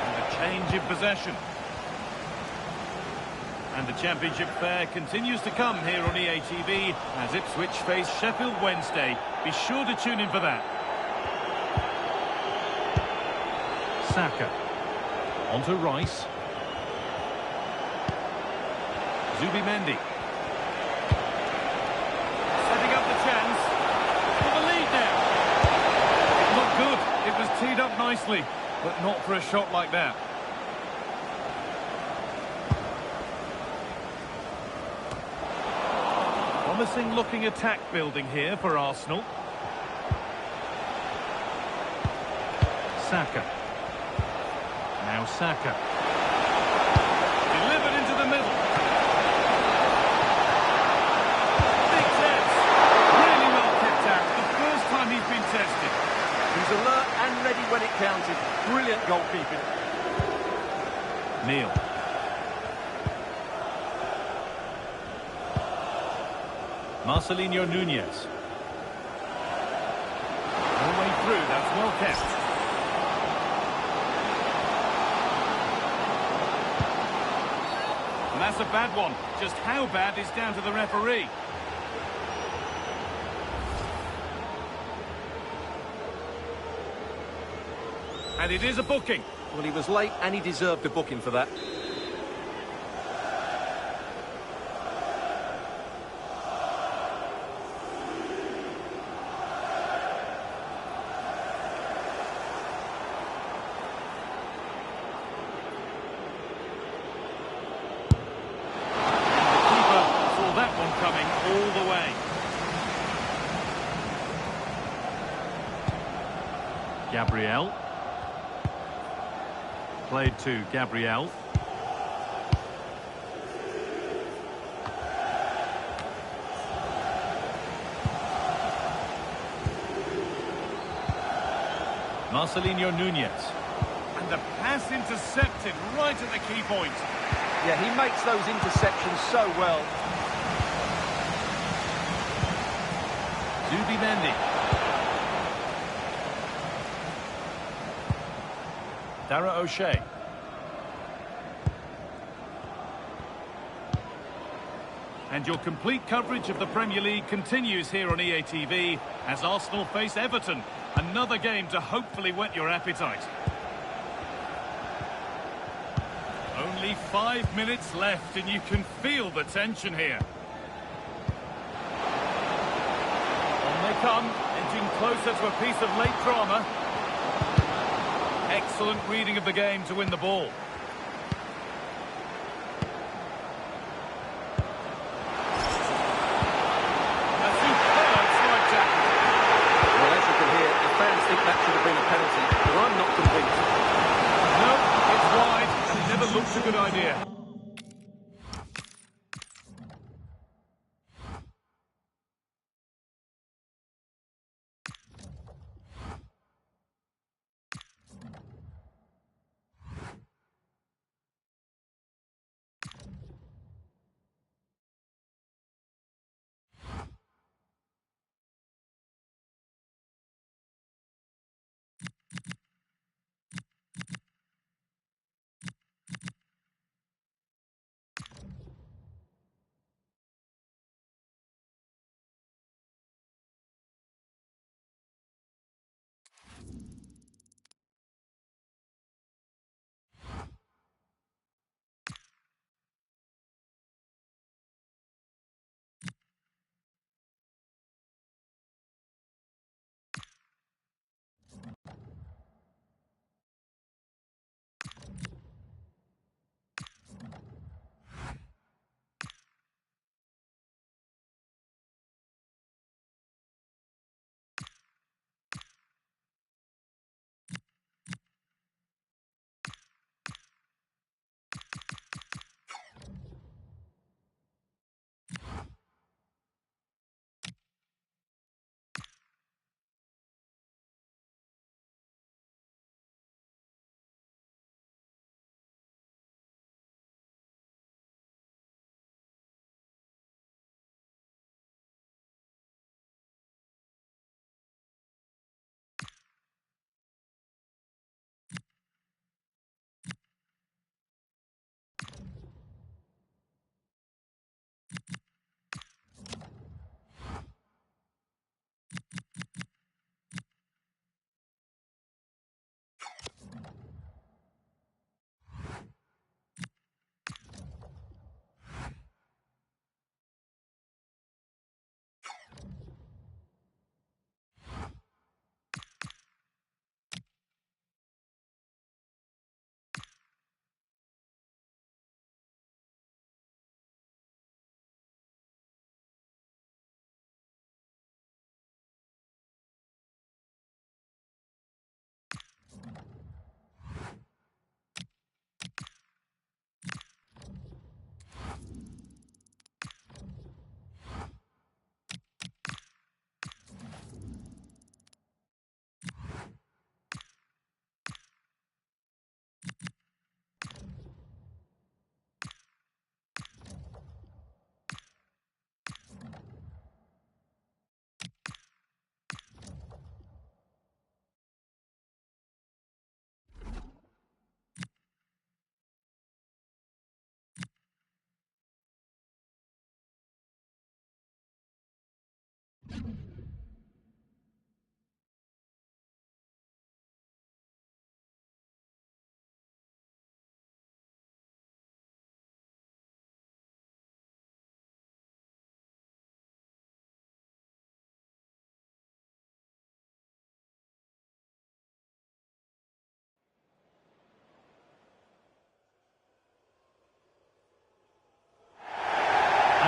And a change in possession. And the championship fair continues to come here on EA TV as Ipswich face Sheffield Wednesday. Be sure to tune in for that. Saka. On to Rice. Zubimendi. Setting up the chance. For the lead now. Not good. It was teed up nicely, but not for a shot like that. Promising looking attack building here for Arsenal. Saka. Now Saka. Delivered into the middle. Big test. Really well kept out. The first time he's been tested. He's alert and ready when it counted. Brilliant goalkeeping. Neil. Marcelinho Nunez. All the way through, that's well kept. And that's a bad one. Just how bad is down to the referee. And it is a booking. Well, he was late and he deserved a booking for that. Coming all the way. Gabriel. Played to Gabriel. Marcelinho Nunez. And the pass intercepted right at the key point. Yeah, he makes those interceptions so well. Zubimendi. Dara O'Shea. And your complete coverage of the Premier League continues here on EA TV as Arsenal face Everton. Another game to hopefully whet your appetite. Only 5 minutes left and you can feel the tension here. They come, edging closer to a piece of late drama. Excellent reading of the game to win the ball. A superb slide tackle. Well, as you can hear, the fans think that should have been a penalty, but I'm not convinced. No, it's wide, and it never looks a good idea.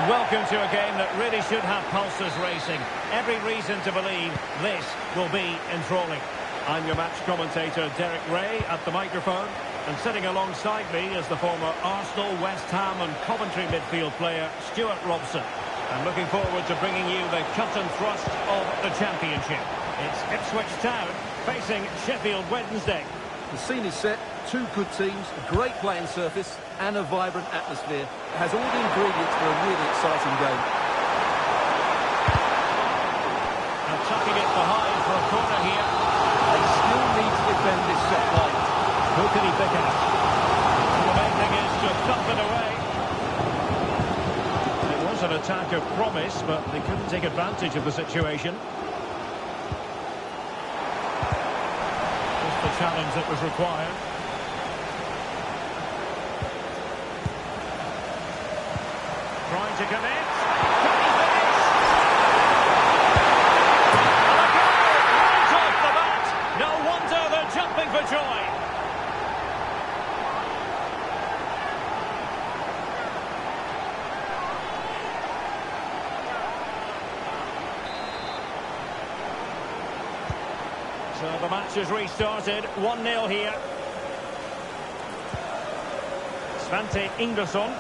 And welcome to a game that really should have pulses racing. Every reason to believe this will be enthralling. I'm your match commentator, Derek Ray, at the microphone. And sitting alongside me is the former Arsenal, West Ham and Coventry midfield player, Stuart Robson. I'm looking forward to bringing you the cut and thrust of the championship. It's Ipswich Town facing Sheffield Wednesday. The scene is set, two good teams, a great playing surface and a vibrant atmosphere. It has all the ingredients for a really exciting game. And tucking it behind for a corner here. They still need to defend this set line. Who can he pick out? And the main thing is to thump it away. It was an attack of promise, but they couldn't take advantage of the situation. Just the challenge that was required. Trying to connect. Can he finish? And a goal right off the bat. No wonder they're jumping for joy. So the match has restarted. 1-0 here. Svante Ingersson.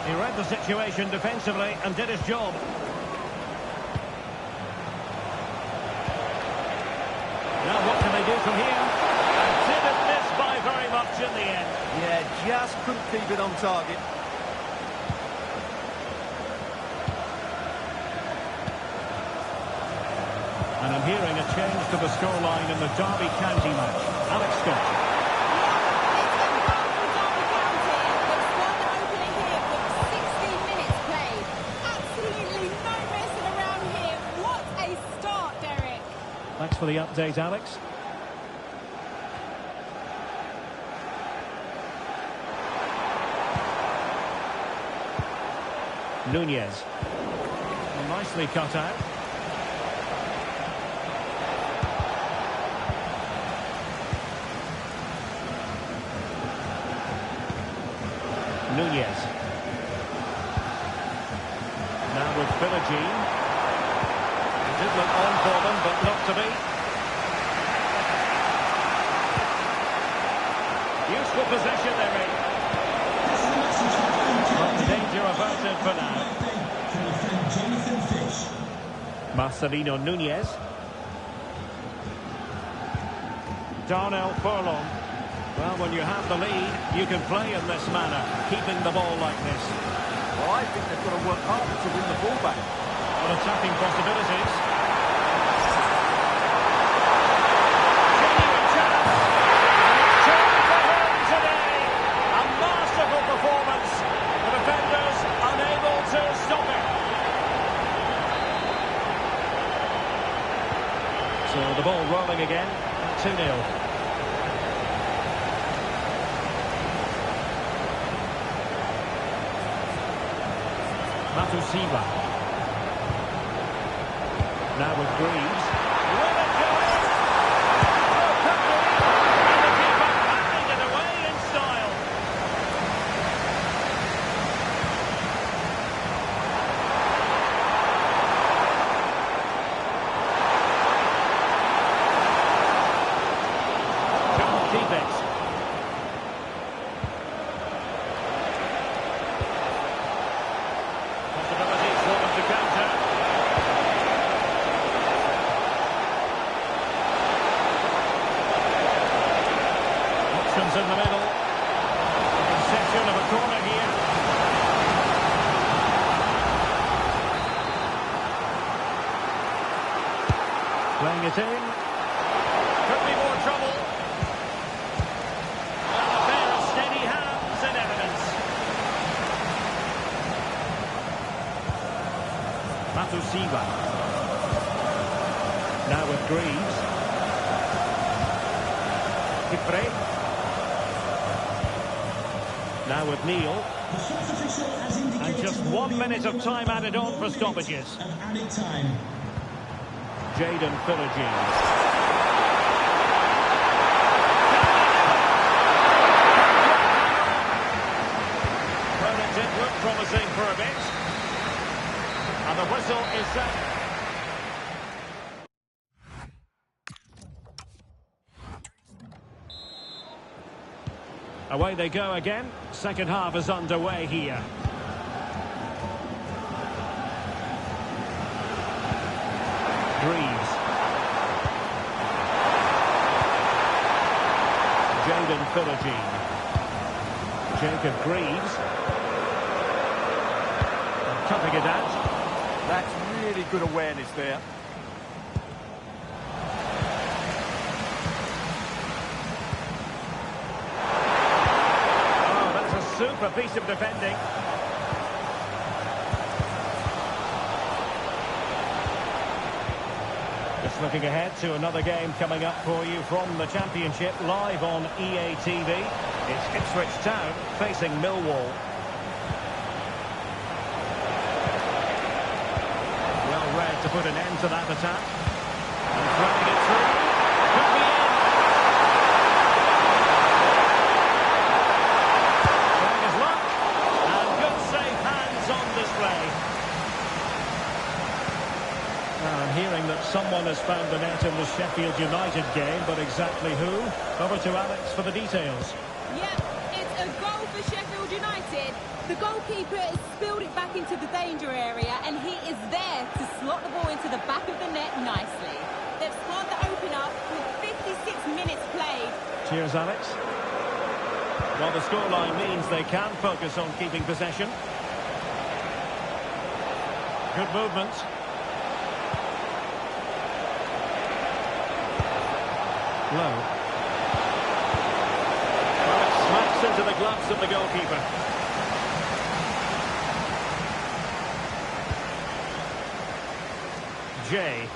He read the situation defensively and did his job. Now what can they do from here? And didn't miss by very much in the end. Yeah, just couldn't keep it on target. And I'm hearing a change to the scoreline in the Derby County match. Alex Scott. Thanks for the update, Alex. Nunez. Nicely cut out. Nunez. Now with Philogene. Did look on for them, but not to be. Useful possession they're in. But the danger averted for now. Marcelino Nunez. Darnell Furlong. Well, when you have the lead, you can play in this manner, keeping the ball like this. Well, I think they've got to work harder to win the ball back. But attacking possibilities. Genuine chance. Turn for home today. A masterful performance. The defenders unable to stop it. So the ball rolling again. 2-0. Matusiwa. Now with Greaves. Will it go in? Oh, could be. And the keeper banging it away in style. Can't keep it. Possibilities for them to counter. In the middle. A conception of a corner here. Playing it in. Could be more trouble. And a pair of steady hands in evidence. Matusiwa. Now with Greaves. Kipre. Now with Neil. And just 1 minute of time added on for stoppages. Jaden Philogene. buzzing for a bit. And the whistle is set. Away they go again. Second half is underway here. Greaves. Jaden Philogene. Jacob Greaves. Cutting it out. That's really good awareness there. Oh, that's a super piece of defending. Just looking ahead to another game coming up for you from the Championship, live on EA TV. It's Ipswich Town facing Millwall. Well read to put an end to that attack. And throwing it through. Could be in. Trying his luck. And good safe hands on display. I'm hearing that someone has found the net in the Sheffield United game, but exactly who? Over to Alex for the details. Yep, it's a goal for Sheffield United. The goalkeeper has spilled it back into the danger area, and he is there to slot the ball into the back of the net nicely. They've scored the opener with 56 minutes played. Cheers, Alex. Well, the scoreline means they can focus on keeping possession. Good movement. Low. Well, it smacks into the gloves of the goalkeeper. Jay.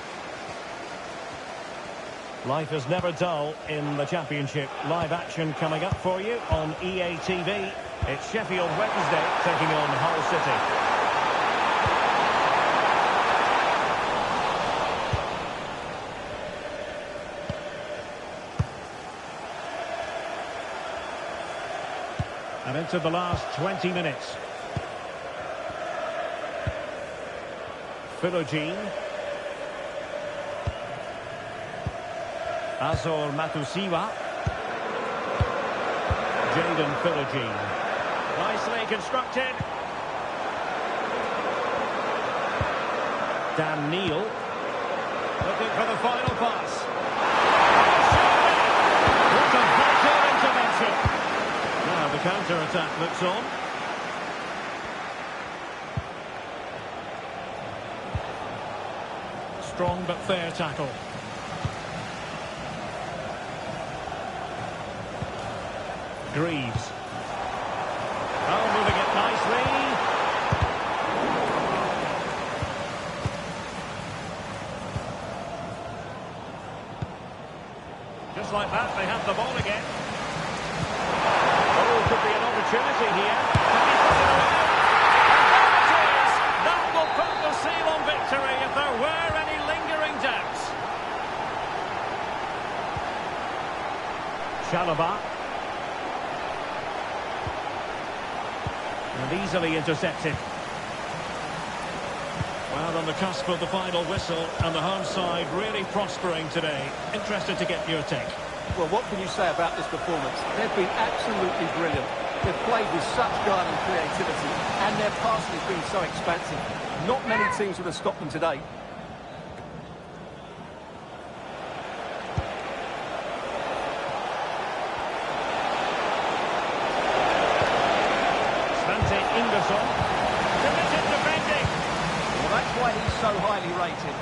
Life is never dull in the Championship. Live action coming up for you on EA TV. It's Sheffield Wednesday taking on Hull City. And into the last 20 minutes. Philogene. Azor Matusiwa. Jaden Philogene. Nicely constructed. Dan Neal. Looking for the final pass. What a vital intervention. Now the counter-attack looks on. Strong but fair tackle. Greaves. Oh, moving it nicely. Just like that, they have the ball again. Oh, could be an opportunity here. Can he put it away? And there it is! That will put the seal on victory if there were any lingering doubts. Chalobah. And easily intercepted. Well, on the cusp of the final whistle, and the home side really prospering today. Interested to get your take. Well, what can you say about this performance? They've been absolutely brilliant. They've played with such guile and creativity, and their passing has been so expansive. Not many teams would have stopped them today. Terrific defending. Well, that's why he's so highly rated.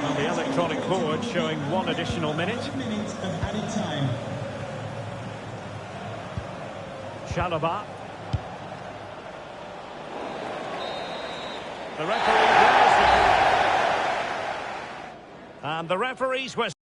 Well, the electronic board showing one additional minute. 5 minutes of added time. Chalobah. The referee blows the... And the referee's whistle.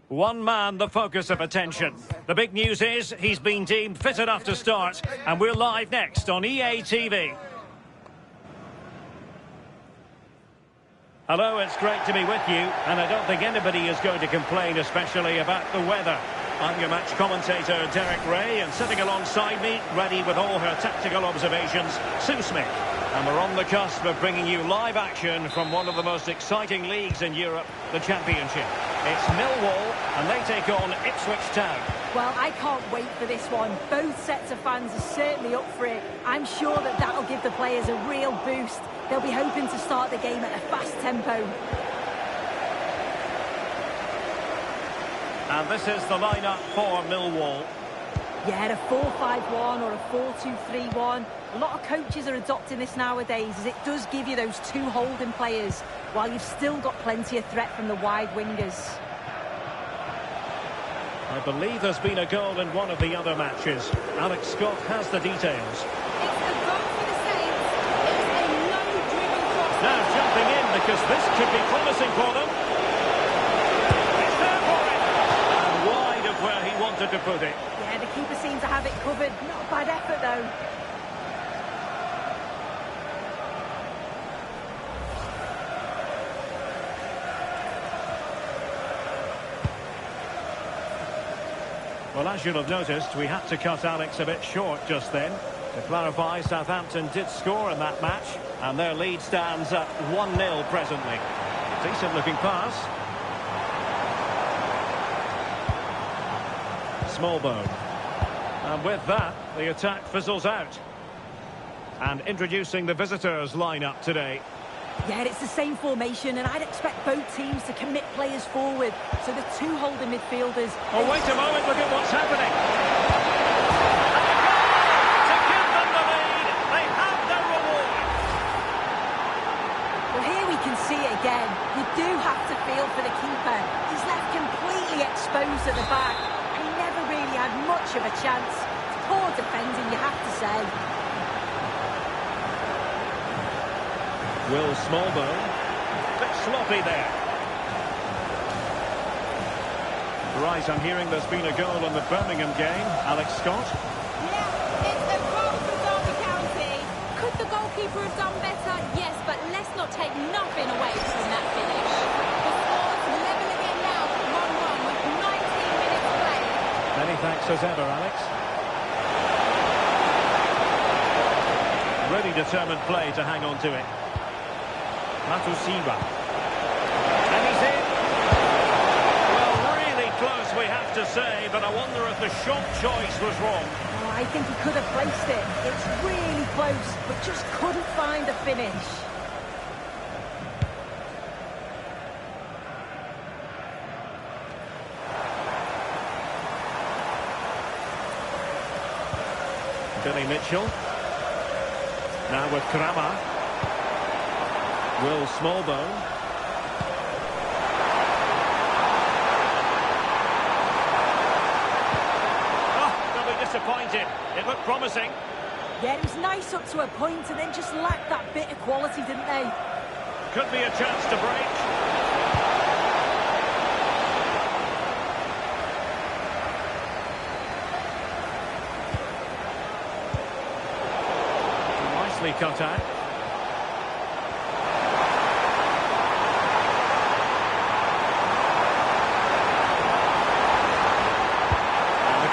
One man, the focus of attention. The big news is he's been deemed fit enough to start, and we're live next on EA TV. Hello, it's great to be with you, and I don't think anybody is going to complain, especially about the weather. I'm your match commentator, Derek Ray, and sitting alongside me, ready with all her tactical observations, Sue Smith. And we're on the cusp of bringing you live action from one of the most exciting leagues in Europe, the Championship. It's Millwall, and they take on Ipswich Town. Well, I can't wait for this one. Both sets of fans are certainly up for it. I'm sure that that'll give the players a real boost. They'll be hoping to start the game at a fast tempo. And this is the lineup for Millwall. Yeah, a 4-5-1 or a 4-2-3-1. A lot of coaches are adopting this nowadays, as it does give you those two holding players, while you've still got plenty of threat from the wide wingers. I believe there's been a goal in one of the other matches. Alex Scott has the details. It's a goal for the Saints. It's a low-driven cross. Now jumping in, because this could be promising for them. It's there for it. And wide of where he wanted to put it. Yeah, the keeper seems to have it covered. Not a bad effort, though. Well, as you'll have noticed, we had to cut Alex a bit short just then. To clarify, Southampton did score in that match, and their lead stands at 1-0 presently. Decent-looking pass. Smallbone. And with that, the attack fizzles out. And introducing the visitors' lineup today. Yeah, it's the same formation, and I'd expect both teams to commit players forward. So the two holding midfielders... Oh, wait a moment, look at what's happening. To give them the lead, they have their reward. Well, here we can see it again. You do have to feel for the keeper. He's left completely exposed at the back. He never really had much of a chance. Poor defending, you have to say. Will Smallbone. Bit sloppy there. Right, I'm hearing there's been a goal in the Birmingham game. Alex Scott. Yeah, it's a goal for Derby County. Could the goalkeeper have done better? Yes, but let's not take nothing away from that finish. The score's level again now, 1-1 with 19 minutes played. Many thanks as ever, Alex. Really determined play to hang on to it. Matusiwa. And he's in. Well, really close, we have to say, but I wonder if the shot choice was wrong. Oh, I think he could have placed it. It's really close, but just couldn't find the finish. Billy Mitchell. Now with Kramer. Will Smallbone. Oh, they'll be disappointed. It looked promising. Yeah, it was nice up to a point, and then just lacked that bit of quality, didn't they? Could be a chance to break. Nicely cut out.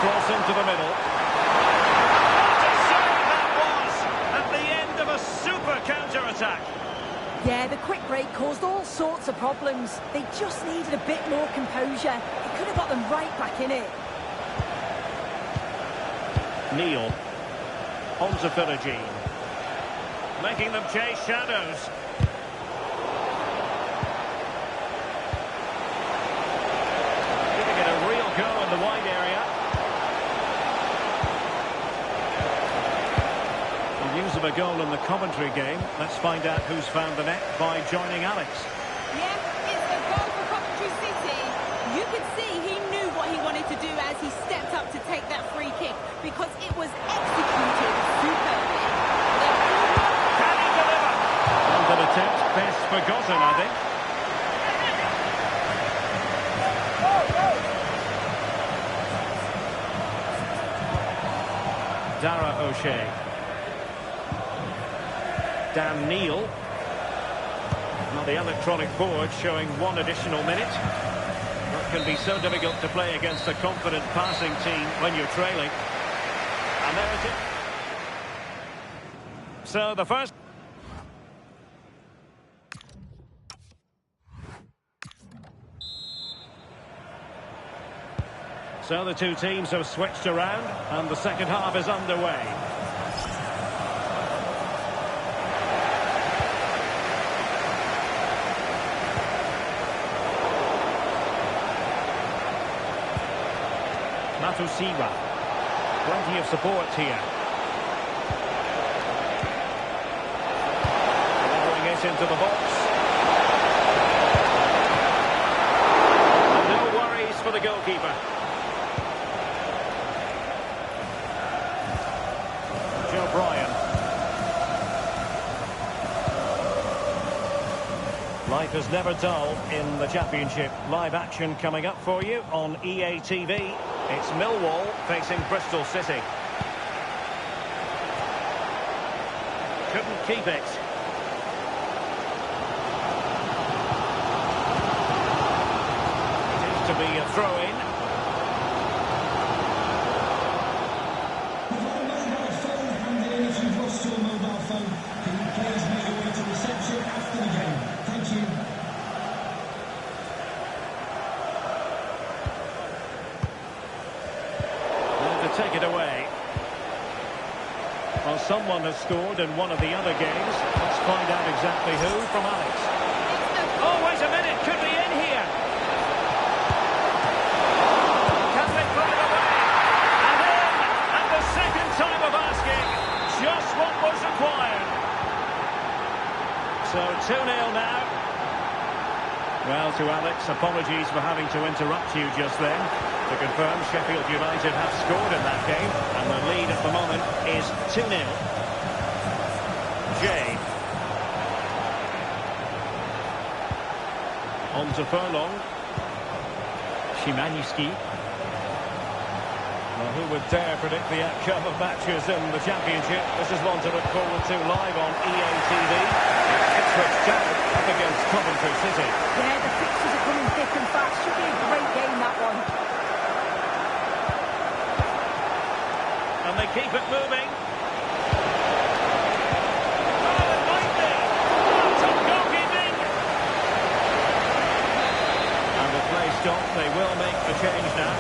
Cross into the middle. What a save that was! At the end of a super counter-attack. Yeah, the quick break caused all sorts of problems. They just needed a bit more composure. It could have got them right back in it. Neil. On to Philogene. Making them chase shadows. Giving it a real go in the wide area. News of a goal in the Coventry game. Let's find out who's found the net by joining Alex. Yeah, it's a goal for Coventry City. You could see he knew what he wanted to do as he stepped up to take that free kick, because it was executed superbly. Can he deliver? And an attempt best forgotten, I think. Dara O'Shea. Dan Neil. Now the electronic board showing 1 additional minute. That can be so difficult to play against a confident passing team when you're trailing. And there it is. So the first... So the two teams have switched around and the second half is underway. Matusiwa. Plenty of support here. Delivering it into the box. And no worries for the goalkeeper. Joe Bryan. Life is never dull in the Championship. Live action coming up for you on EA TV. It's Millwall facing Bristol City. Couldn't keep it. It is to be a throw-in. You've got a mobile phone handed in. If you've lost your mobile phone, can you please make your way to reception after the game? Thank you. Take it away. Well, someone has scored in one of the other games. Let's find out exactly who from Alex. Oh, wait a minute. Could be in here. Can they drive away? And in. And the second time of asking. Just what was required. So 2-0 now. Well, to Alex, apologies for having to interrupt you just then. To confirm, Sheffield United have scored in that game, and the lead at the moment is 2-0. Jay. On to Furlong. Szymanski. Well, who would dare predict the outcome of matches in the Championship? This is one to look forward to live on EA TV. Ipswich Town up against Coventry City. Yeah, the fixtures are coming thick and fast. Should be a great game, that one. And they keep it moving. Oh, it might be. Top goalkeeping. And the play stopped. They will make the change now.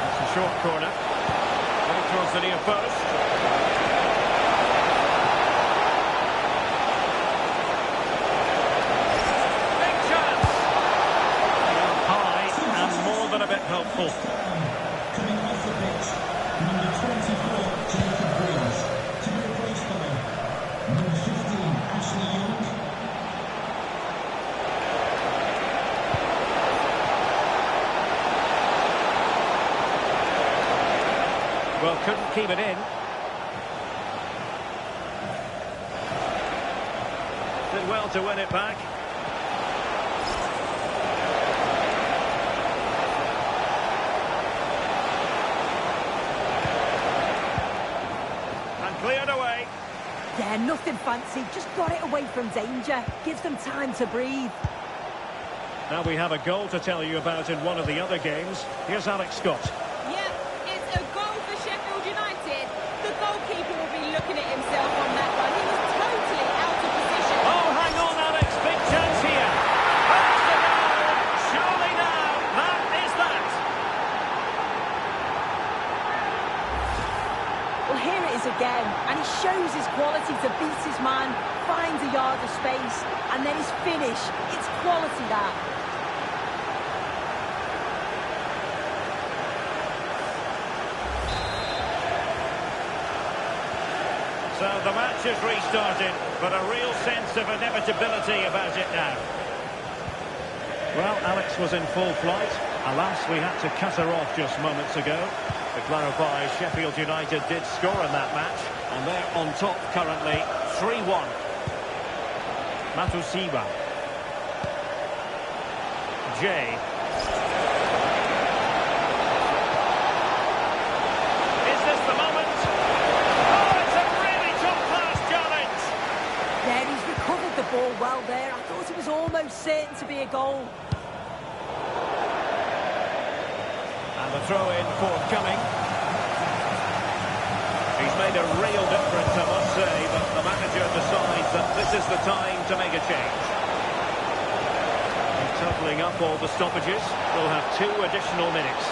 That's a short corner. Going towards the near post. Big chance. High and more than a bit helpful. Coming off the pitch, number 24, Jacob Williams, to be replaced by number 15, Ashley Young. Well, couldn't keep it in. Did well to win it back. Cleared away. Yeah, nothing fancy. Just got it away from danger. Gives them time to breathe. Now we have a goal to tell you about in one of the other games. Here's Alex Scott. Yeah, it's a goal for Sheffield United. The goalkeeper will be looking at himself on that one. He was totally out of position. Oh, hang on, Alex. Big chance here. That's the goal. Surely now. That is that. Well, here it is again, and he shows his quality to beat his man, finds a yard of space, and then his finish. It's quality, that. So the match has restarted, but a real sense of inevitability about it now. Well, Alex was in full flight. Alas, we had to cut her off just moments ago. To clarify, Sheffield United did score in that match, and they're on top currently, 3-1. Matusiwa. Jay. ball well there. I thought it was almost certain to be a goal. And the throw-in forthcoming. He's made a real difference, I must say, but the manager decides that this is the time to make a change. He's totalling up all the stoppages. We'll have 2 additional minutes.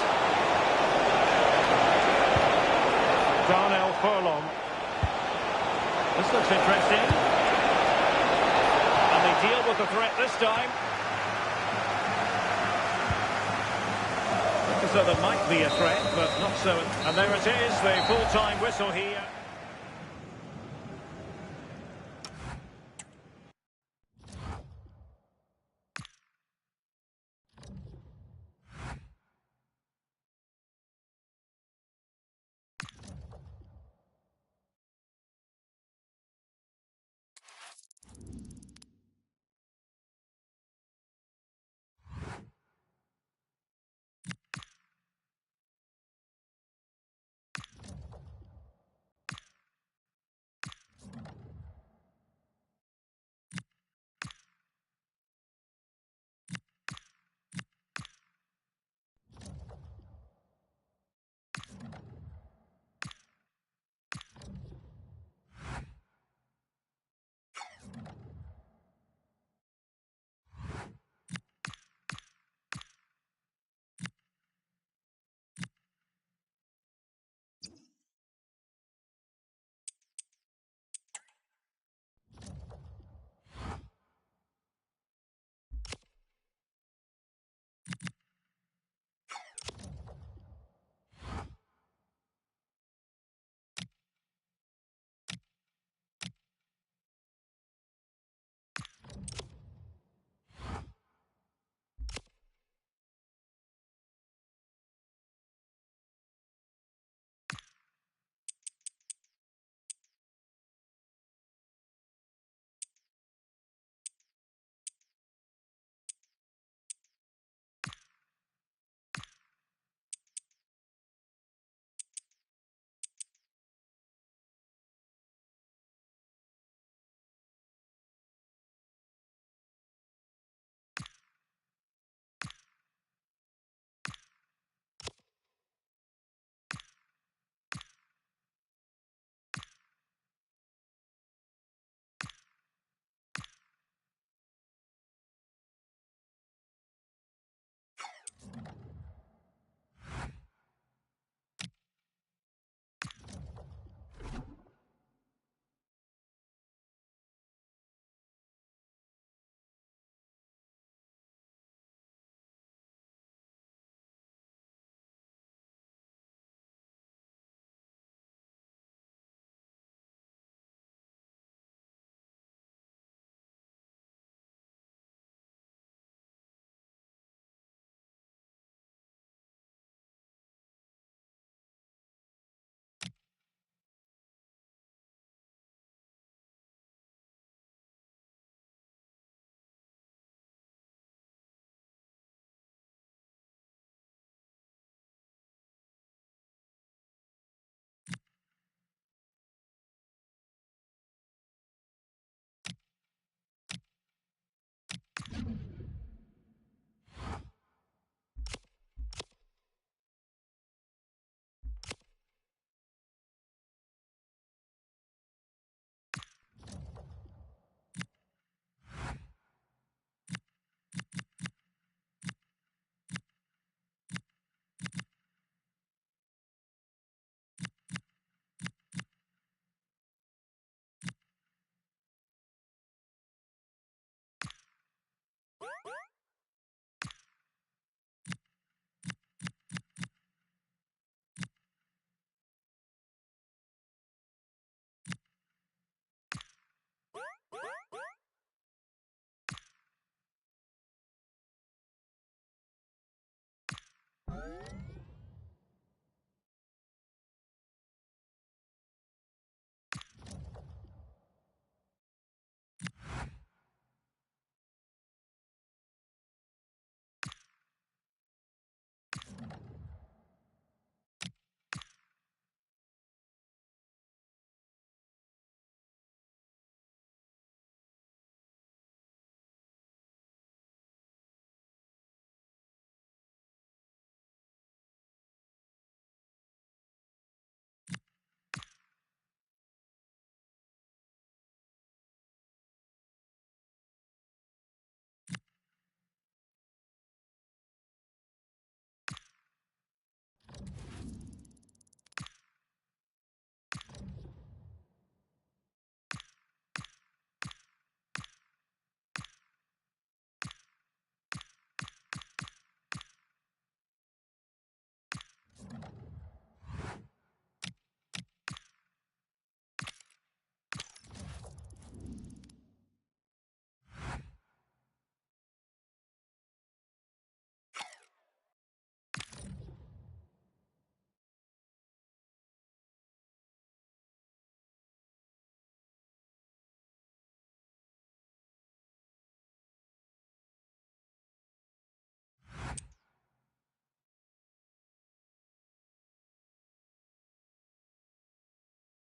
Darnell Furlong. This looks interesting. And they deal with the threat this time. So there might be a threat, but not so. And there it is, the full-time whistle here.